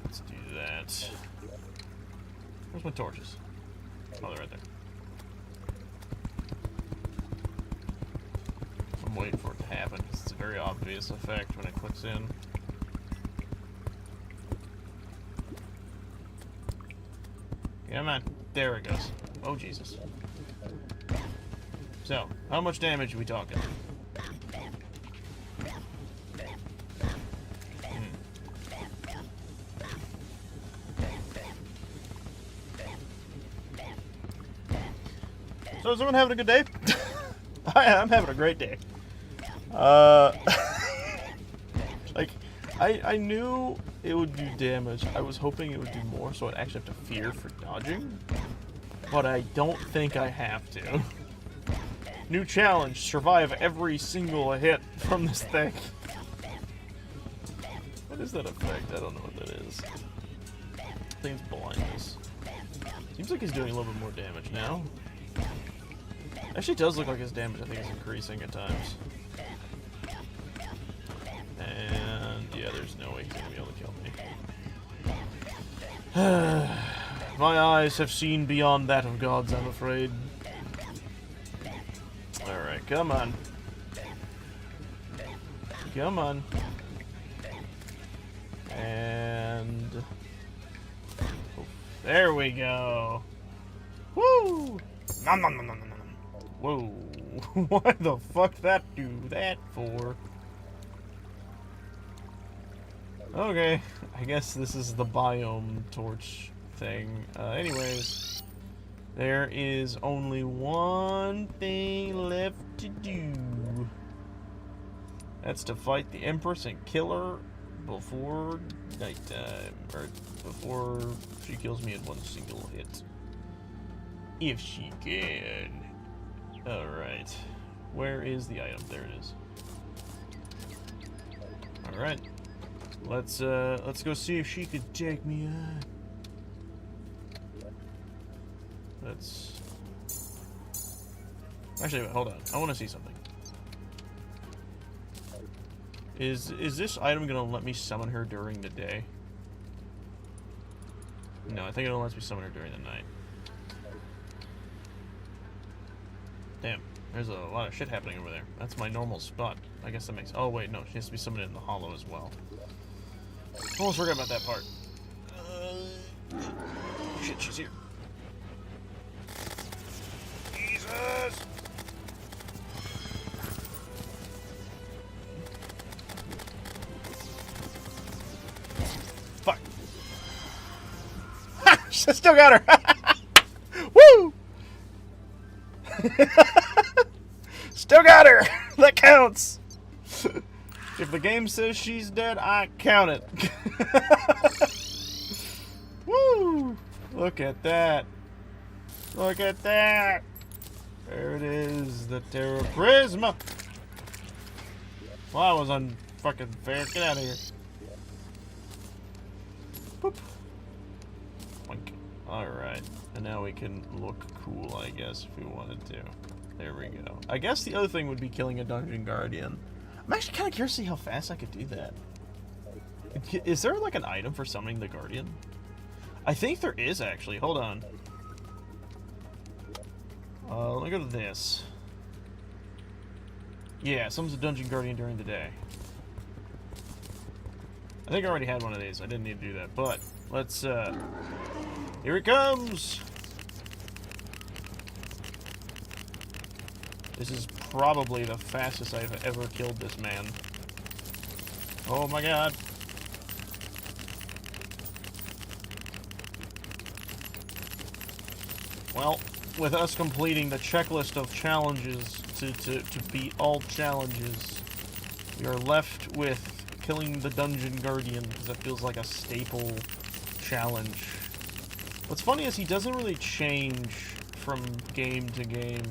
Let's do that. Where's my torches? Oh, they're right there. I'm waiting for it to happen because it's a very obvious effect when it clicks in. Come on. There it goes. Oh, Jesus. So, how much damage are we talking? So is everyone having a good day? I'm having a great day. Like, I knew it would do damage. I was hoping it would do more, so I'd actually have to fear for dodging. But I don't think I have to. New challenge, survive every single hit from this thing. What is that effect? I don't know what that is. I think it's blindness. Seems like he's doing a little bit more damage now. Actually, it does look like his damage, I think, is increasing at times. And, yeah, there's no way he's going to be able to kill me. My eyes have seen beyond that of gods, I'm afraid. Alright, come on. Come on. And... there we go. Woo! Nom nom nom nom nom. Whoa. Why the fuck that do that for? Okay. I guess this is the biome torch thing. Anyways. There is only one thing left to do. That's to fight the Empress and kill her before nighttime. Or before she kills me in one single hit. If she can. Alright. Where is the item? There it is. Alright. Let's go see if she could take me on. Let's... Actually, wait, hold on. I want to see something. Is this item gonna let me summon her during the day? No, I think it only lets me summon her during the night. Damn, there's a lot of shit happening over there. That's my normal spot. I guess that makes... Oh, wait, no. She has to be summoned in the hollow as well. Almost forgot about that part. Shit, she's here. Jesus! Fuck. Ha! I still got her! Woo! Still got her! That counts! If the game says she's dead, I count it. Woo! Look at that. Look at that. There it is, the Terra Prisma. Well, that was unfucking fair. Get out of here. Boop. Alright. And now we can look cool, I guess, if we wanted to. There we go. I guess the other thing would be killing a Dungeon Guardian. I'm actually kind of curious to see how fast I could do that. Is there, like, an item for summoning the Guardian? I think there is, actually. Hold on. Let me go to this. Yeah, summons a Dungeon Guardian during the day. I think I already had one of these. I didn't need to do that. But, let's, here it comes! This is probably the fastest I've ever killed this man. Oh my god. Well, with us completing the checklist of challenges to beat all challenges, we are left with killing the Dungeon Guardian, because that feels like a staple challenge. What's funny is he doesn't really change from game to game.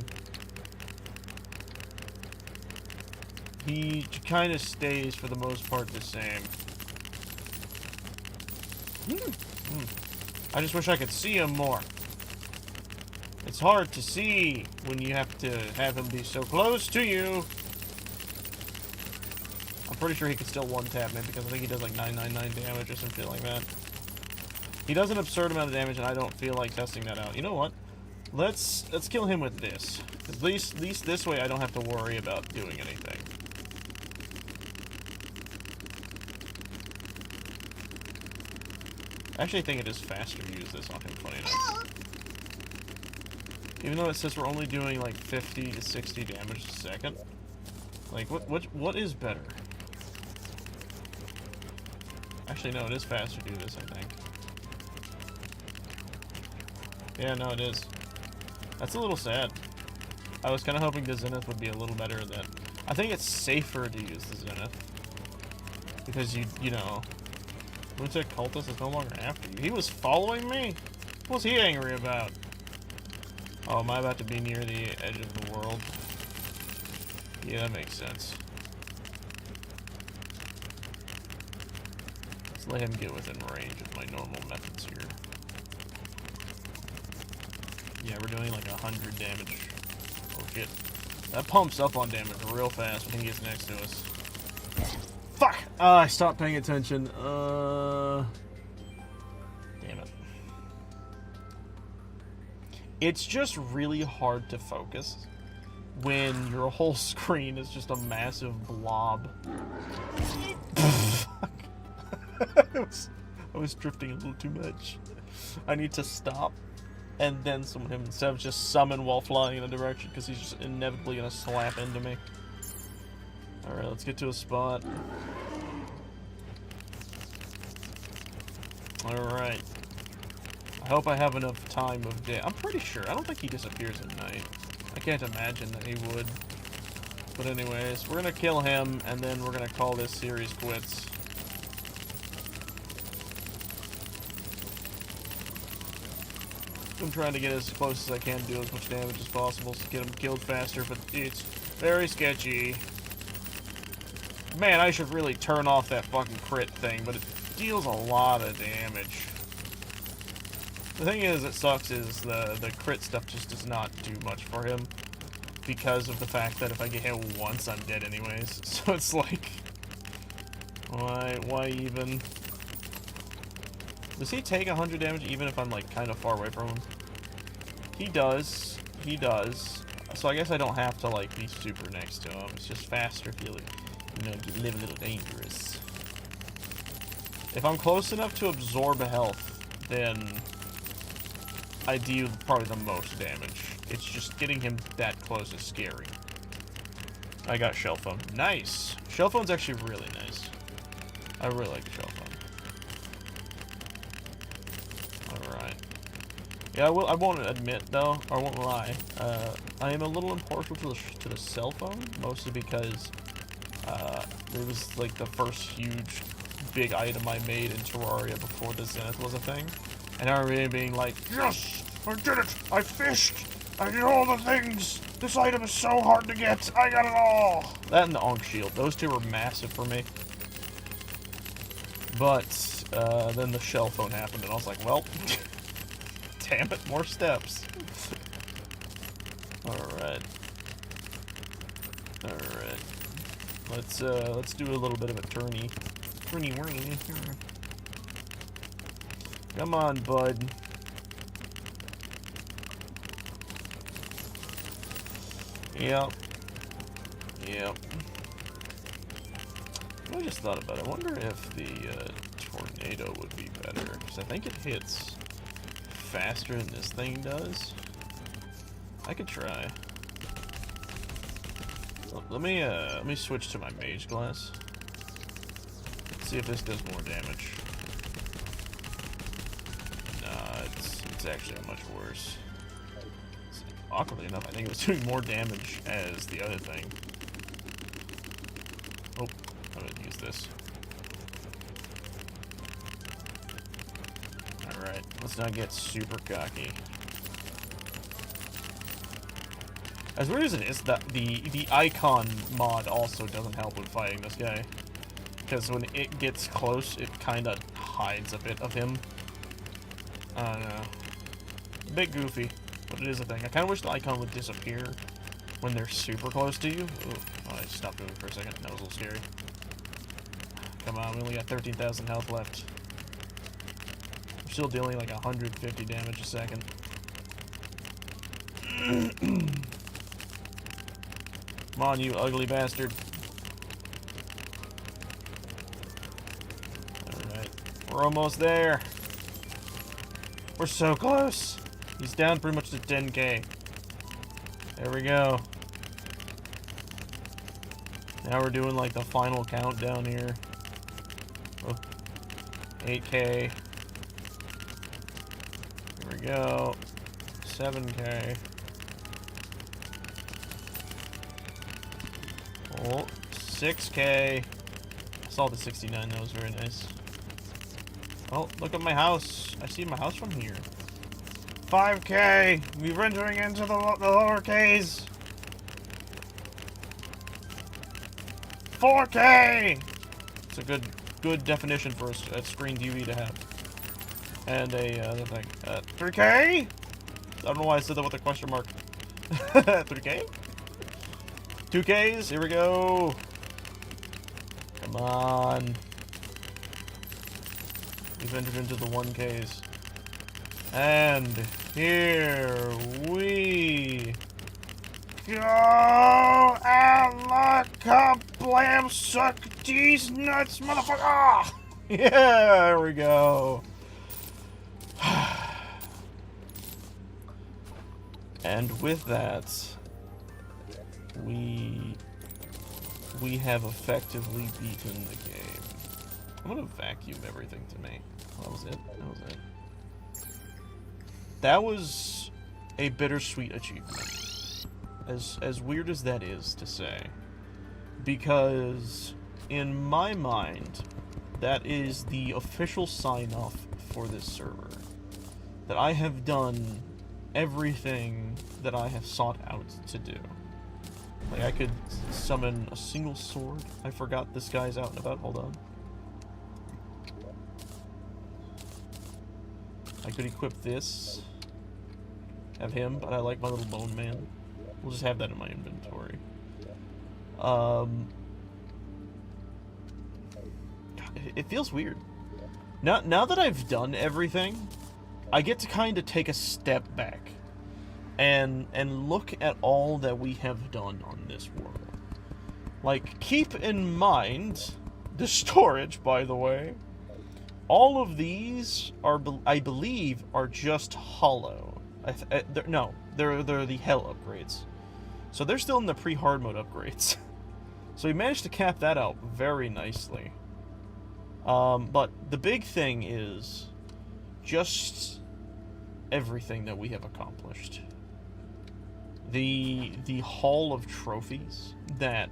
He kind of stays, for the most part, the same. I just wish I could see him more. It's hard to see when you have to have him be so close to you. I'm pretty sure he can still one-tap me, because I think he does like 999 damage or something like that. He does an absurd amount of damage, and I don't feel like testing that out. You know what? Let's kill him with this. At least this way I don't have to worry about doing anything. I actually think it is faster to use this on him, funny enough. Even though it says we're only doing like 50 to 60 damage a second. Like, what is better? Actually, no, it is faster to do this, I think. Yeah, no, it is. That's a little sad. I was kind of hoping the Zenith would be a little better than... I think it's safer to use the Zenith. Because you know... Lunatic Cultist is no longer after you. He was following me? What's he angry about? Oh, am I about to be near the edge of the world? Yeah, that makes sense. Let's let him get within range of my normal methods here. Yeah, we're doing like 100 damage. Oh shit. That pumps up on damage real fast when he gets next to us. Fuck! I stopped paying attention. Damn it. It's just really hard to focus when your whole screen is just a massive blob. Fuck. I was drifting a little too much. I need to stop and then summon him instead of just summon while flying in a direction, because he's just inevitably gonna slap into me. Alright, let's get to a spot. Alright. I hope I have enough time of day. I'm pretty sure. I don't think he disappears at night. I can't imagine that he would. But anyways, we're gonna kill him, and then we're gonna call this series quits. I'm trying to get as close as I can to do as much damage as possible to get him killed faster, but it's very sketchy. Man, I should really turn off that fucking crit thing, but it deals a lot of damage. The thing is, it sucks is the crit stuff just does not do much for him because of the fact that if I get hit once, I'm dead anyways. So it's like, why even? Does he take 100 damage even if I'm, like, kind of far away from him? He does. He does. So I guess I don't have to, like, be super next to him. It's just faster if you, you know, you live a little dangerous. If I'm close enough to absorb a health, then I deal probably the most damage. It's just getting him that close is scary. I got Shell Phone. Nice! Shell Phone's actually really nice. I really like the Shell Phone. Alright. Yeah, I won't admit, though, or I won't lie, I am a little impartial to the cell phone, mostly because, it was, like, the first huge, big item I made in Terraria before the Zenith was a thing. And I remember being like, yes! I did it! I fished! I did all the things! This item is so hard to get! I got it all! That and the Ankh Shield. Those two were massive for me. But, then the Shell Phone happened, and I was like, well... Damn it, more steps. Alright. Alright. Let's do a little bit of a turny. Turny-whirny. Come on, bud. Yep. Yep. I just thought about it. I wonder if the, tornado would be better. Because I think it hits faster than this thing does. I could try. Let me switch to my mage glass. Let's see if this does more damage. Nah, it's actually much worse. Awkwardly enough, I think it was doing more damage as the other thing. Oh, I'm gonna use this. Alright, let's not get super cocky. As weird as it is, that the icon mod also doesn't help with fighting this guy. Because when it gets close, it kind of hides a bit of him. I don't know. A bit goofy, but it is a thing. I kind of wish the icon would disappear when they're super close to you. Ooh, oh, I stopped moving for a second. That was a little scary. Come on, we only got 13,000 health left. We're still dealing like 150 damage a second. Come on, you ugly bastard. Alright. We're almost there. We're so close. He's down pretty much to 10k. There we go. Now we're doing like the final countdown here. Oh. 8k. Here we go. 7k. Oh, 6k. I saw the 69, that was very nice. Oh, look at my house. I see my house from here. 5k. We're entering into the lower Ks. 4k. It's a good definition for a screen TV to have. And a other thing. 3k. I don't know why I said that with a question mark. 3k. 2Ks, here we go. Come on. We've entered into the 1Ks. And here we go. And look up, blam, suck these nuts, motherfucker. Ah! Yeah, there we go. And with that, we have effectively beaten the game. I'm gonna vacuum everything to me. That was it. That was it. that was a bittersweet achievement. As weird as that is to say. Because, in my mind, that is the official sign-off for this server. That I have done everything that I have sought out to do. Like, I could summon a single sword. I forgot this guy's out and about. Hold on. I could equip this. Have him, but I like my little bone man. We'll just have that in my inventory. God, it feels weird. Now that I've done everything, I get to kind of take a step back and look at all that we have done on this world. Like, keep in mind the storage, by the way. All of these are, I believe, are just hollow. They're the hell upgrades. So they're still in the pre-hard mode upgrades. So we managed to cap that out very nicely. But the big thing is just everything that we have accomplished. The Hall of Trophies that,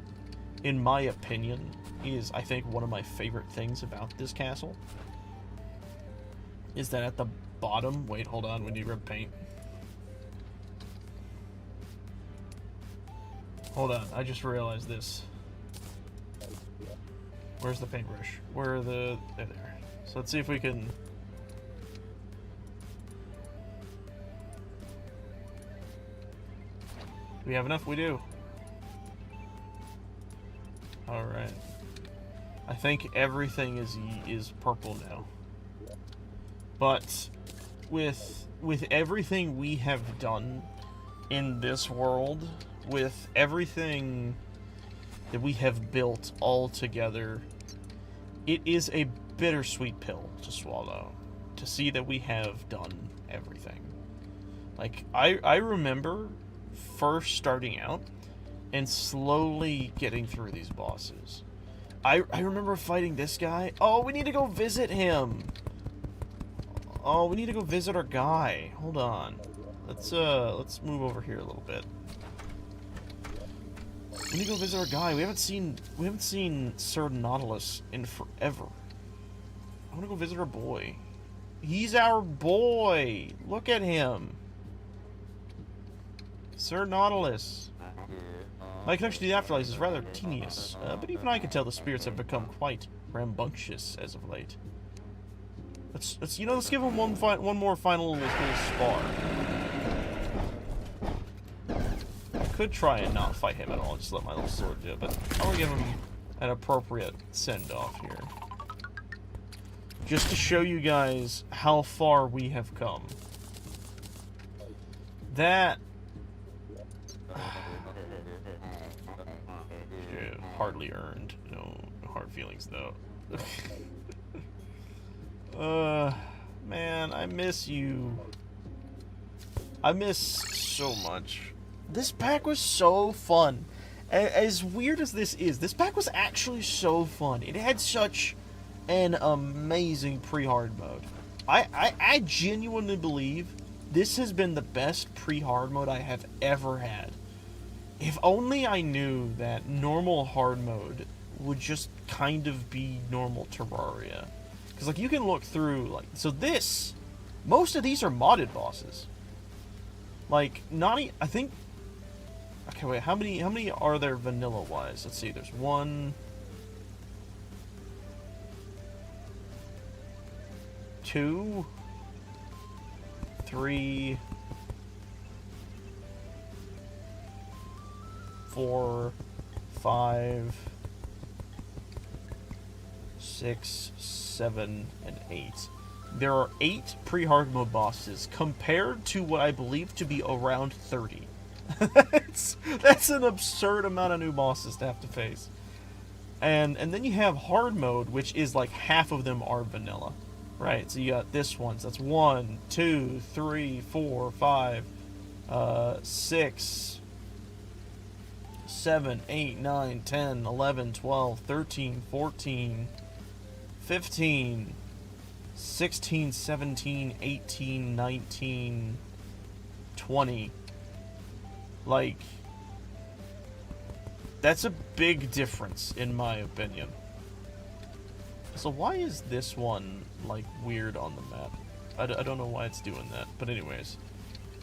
in my opinion, is, I think, one of my favorite things about this castle. Is that at the bottom... Wait, hold on, we need red paint. Hold on, I just realized this. Where's the paintbrush? Where are the... There. So let's see if we can... Do we have enough? We do. Alright. I think everything is purple now. But with everything we have done in this world, with everything that we have built all together, it is a bittersweet pill to swallow to see that we have done everything. Like, I remember first starting out and slowly getting through these bosses. I remember fighting this guy. Oh, we need to go visit him. Oh, we need to go visit our guy. Hold on. Let's move over here a little bit. We need to go visit our guy. We haven't seen Sir Nautilus in forever. I want to go visit our boy. He's our boy. Look at him. Sir Nautilus. My connection to the afterlife is rather tedious, but even I can tell the spirits have become quite rambunctious as of late. Let's give him one more final little spar. I could try and not fight him at all, just let my little sword do it, but I want to give him an appropriate send-off here. Just to show you guys how far we have come. That... hardly earned. No hard feelings, though. Man, I miss you. I miss so much. This pack was so fun. As weird as this pack was actually so fun. It had such an amazing pre-hard mode. I genuinely believe this has been the best pre-hard mode I have ever had. If only I knew that normal hard mode would just kind of be normal Terraria. Because, like, you can look through, like... So this... Most of these are modded bosses. Like, I think... Okay, wait, how many are there vanilla-wise? Let's see, there's 1... 2... 3... 4... 5... 6... 7, and 8. There are 8 pre-hard mode bosses compared to what I believe to be around 30. That's an absurd amount of new bosses to have to face. And then you have hard mode, which is like half of them are vanilla. Right, so you got this one. So that's 1, 2, 3, 4, 5, 6, 7, 8, 9, 10, 11, 12, 13, 14, 15, 16, 17, 18, 19, 20. Like, that's a big difference, in my opinion. So why is this one, like, weird on the map? I don't know why it's doing that. But anyways,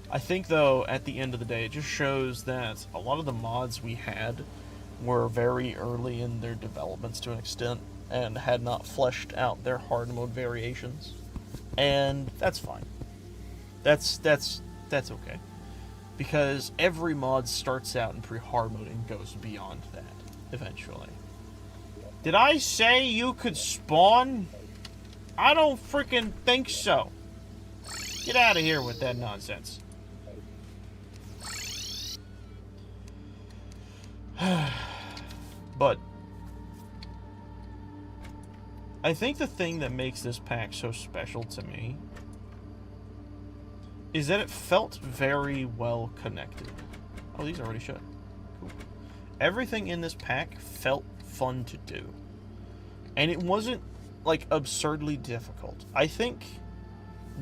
I think, though, at the end of the day, it just shows that a lot of the mods we had were very early in their developments to an extent, and had not fleshed out their hard mode variations. And that's fine. That's okay. Because every mod starts out in pre-hard mode and goes beyond that, eventually. Did I say you could spawn? I don't freaking think so. Get out of here with that nonsense. But I think the thing that makes this pack so special to me is that it felt very well connected. Oh, these already shut. Cool. Everything in this pack felt fun to do. And it wasn't, like, absurdly difficult. I think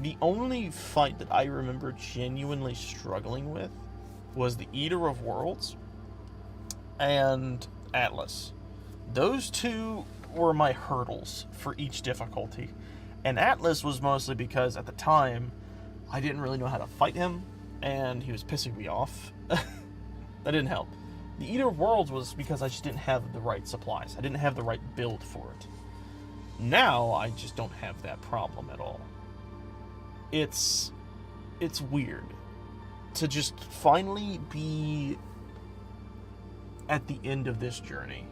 the only fight that I remember genuinely struggling with was the Eater of Worlds and Atlas. Those two were my hurdles for each difficulty. And Atlas was mostly because, at the time, I didn't really know how to fight him, and he was pissing me off. That didn't help. The Eater of Worlds was because I just didn't have the right supplies. I didn't have the right build for it. Now, I just don't have that problem at all. It's weird to just finally be at the end of this journey.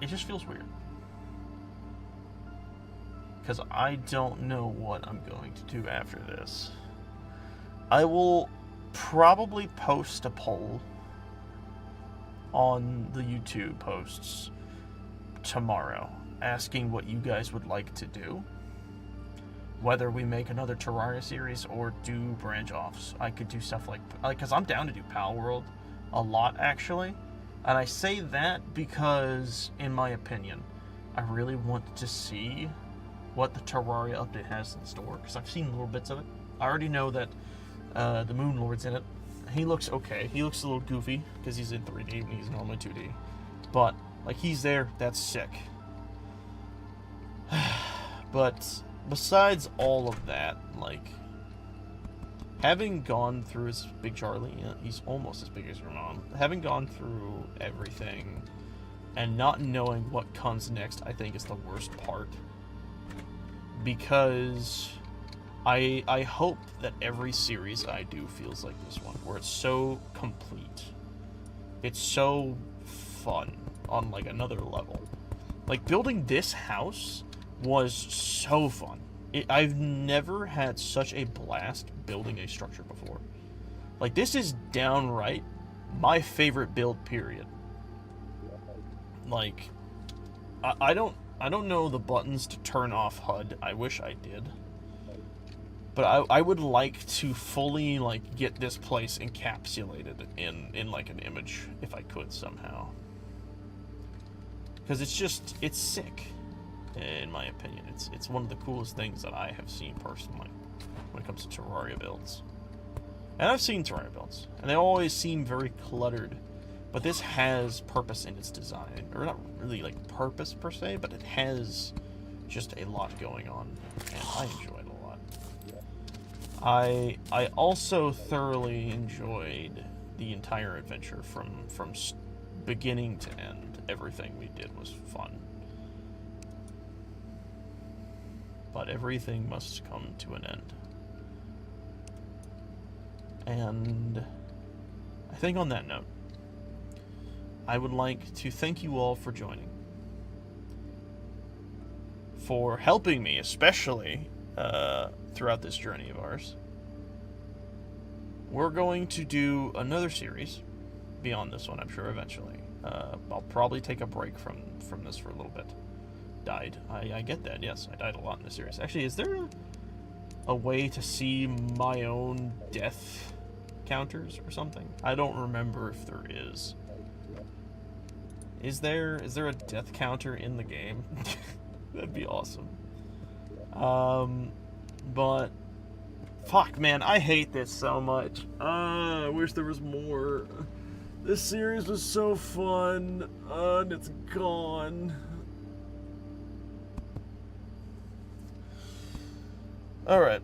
It just feels weird. Because I don't know what I'm going to do after this. I will probably post a poll on the YouTube posts tomorrow, asking what you guys would like to do. Whether we make another Terraria series or do branch offs. I could do stuff like, because I'm down to do Pal World a lot, actually. And I say that because, in my opinion, I really want to see what the Terraria update has in store, because I've seen little bits of it. I already know that the Moon Lord's in it. He looks okay. He looks a little goofy, because he's in 3D and he's normally 2D. But, like, he's there. That's sick. But besides all of that, like, having gone through as Big Charlie, he's almost as big as your mom. Having gone through everything and not knowing what comes next, I think is the worst part. Because I hope that every series I do feels like this one, where it's so complete. It's so fun on, like, another level. Like, building this house was so fun. I've never had such a blast building a structure before. Like, this is downright my favorite build, period. Like, I don't know the buttons to turn off HUD. I wish I did. But I would like to fully, like, get this place encapsulated in like, an image, if I could somehow. Because it's sick, in my opinion. It's one of the coolest things that I have seen personally when it comes to Terraria builds. And I've seen Terraria builds, and they always seem very cluttered. But this has purpose in its design. Or not really, like, purpose per se, but it has just a lot going on. And I enjoy it a lot. I also thoroughly enjoyed the entire adventure from beginning to end. Everything we did was fun. But everything must come to an end. And I think on that note, I would like to thank you all for joining. For helping me, especially throughout this journey of ours. We're going to do another series beyond this one, I'm sure, eventually. I'll probably take a break from this for a little bit. Died. I get that, yes. I died a lot in this series. Actually, is there a way to see my own death counters or something? I don't remember if there is. Is there a death counter in the game? That'd be awesome. But fuck, man, I hate this so much. I wish there was more. This series was so fun, and it's gone. All right.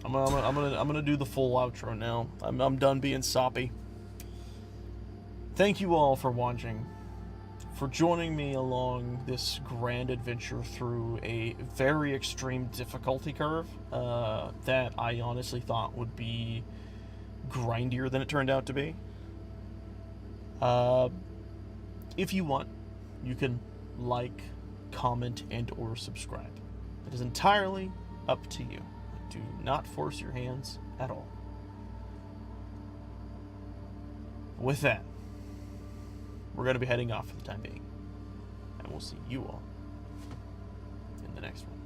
I'm gonna do the full outro now. I'm done being soppy. Thank you all for watching, for joining me along this grand adventure through a very extreme difficulty curve that I honestly thought would be grindier than it turned out to be. If you want, you can like, comment, and or subscribe. It is entirely up to you. Do not force your hands at all. With that, we're going to be heading off for the time being. And we'll see you all in the next one.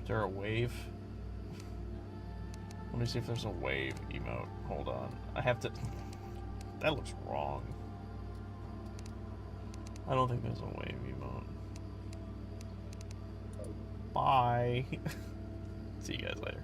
Is there a wave? Let me see if there's a wave emote. Hold on. I have to... That looks wrong. I don't think there's a wave emote. Bye. See you guys later.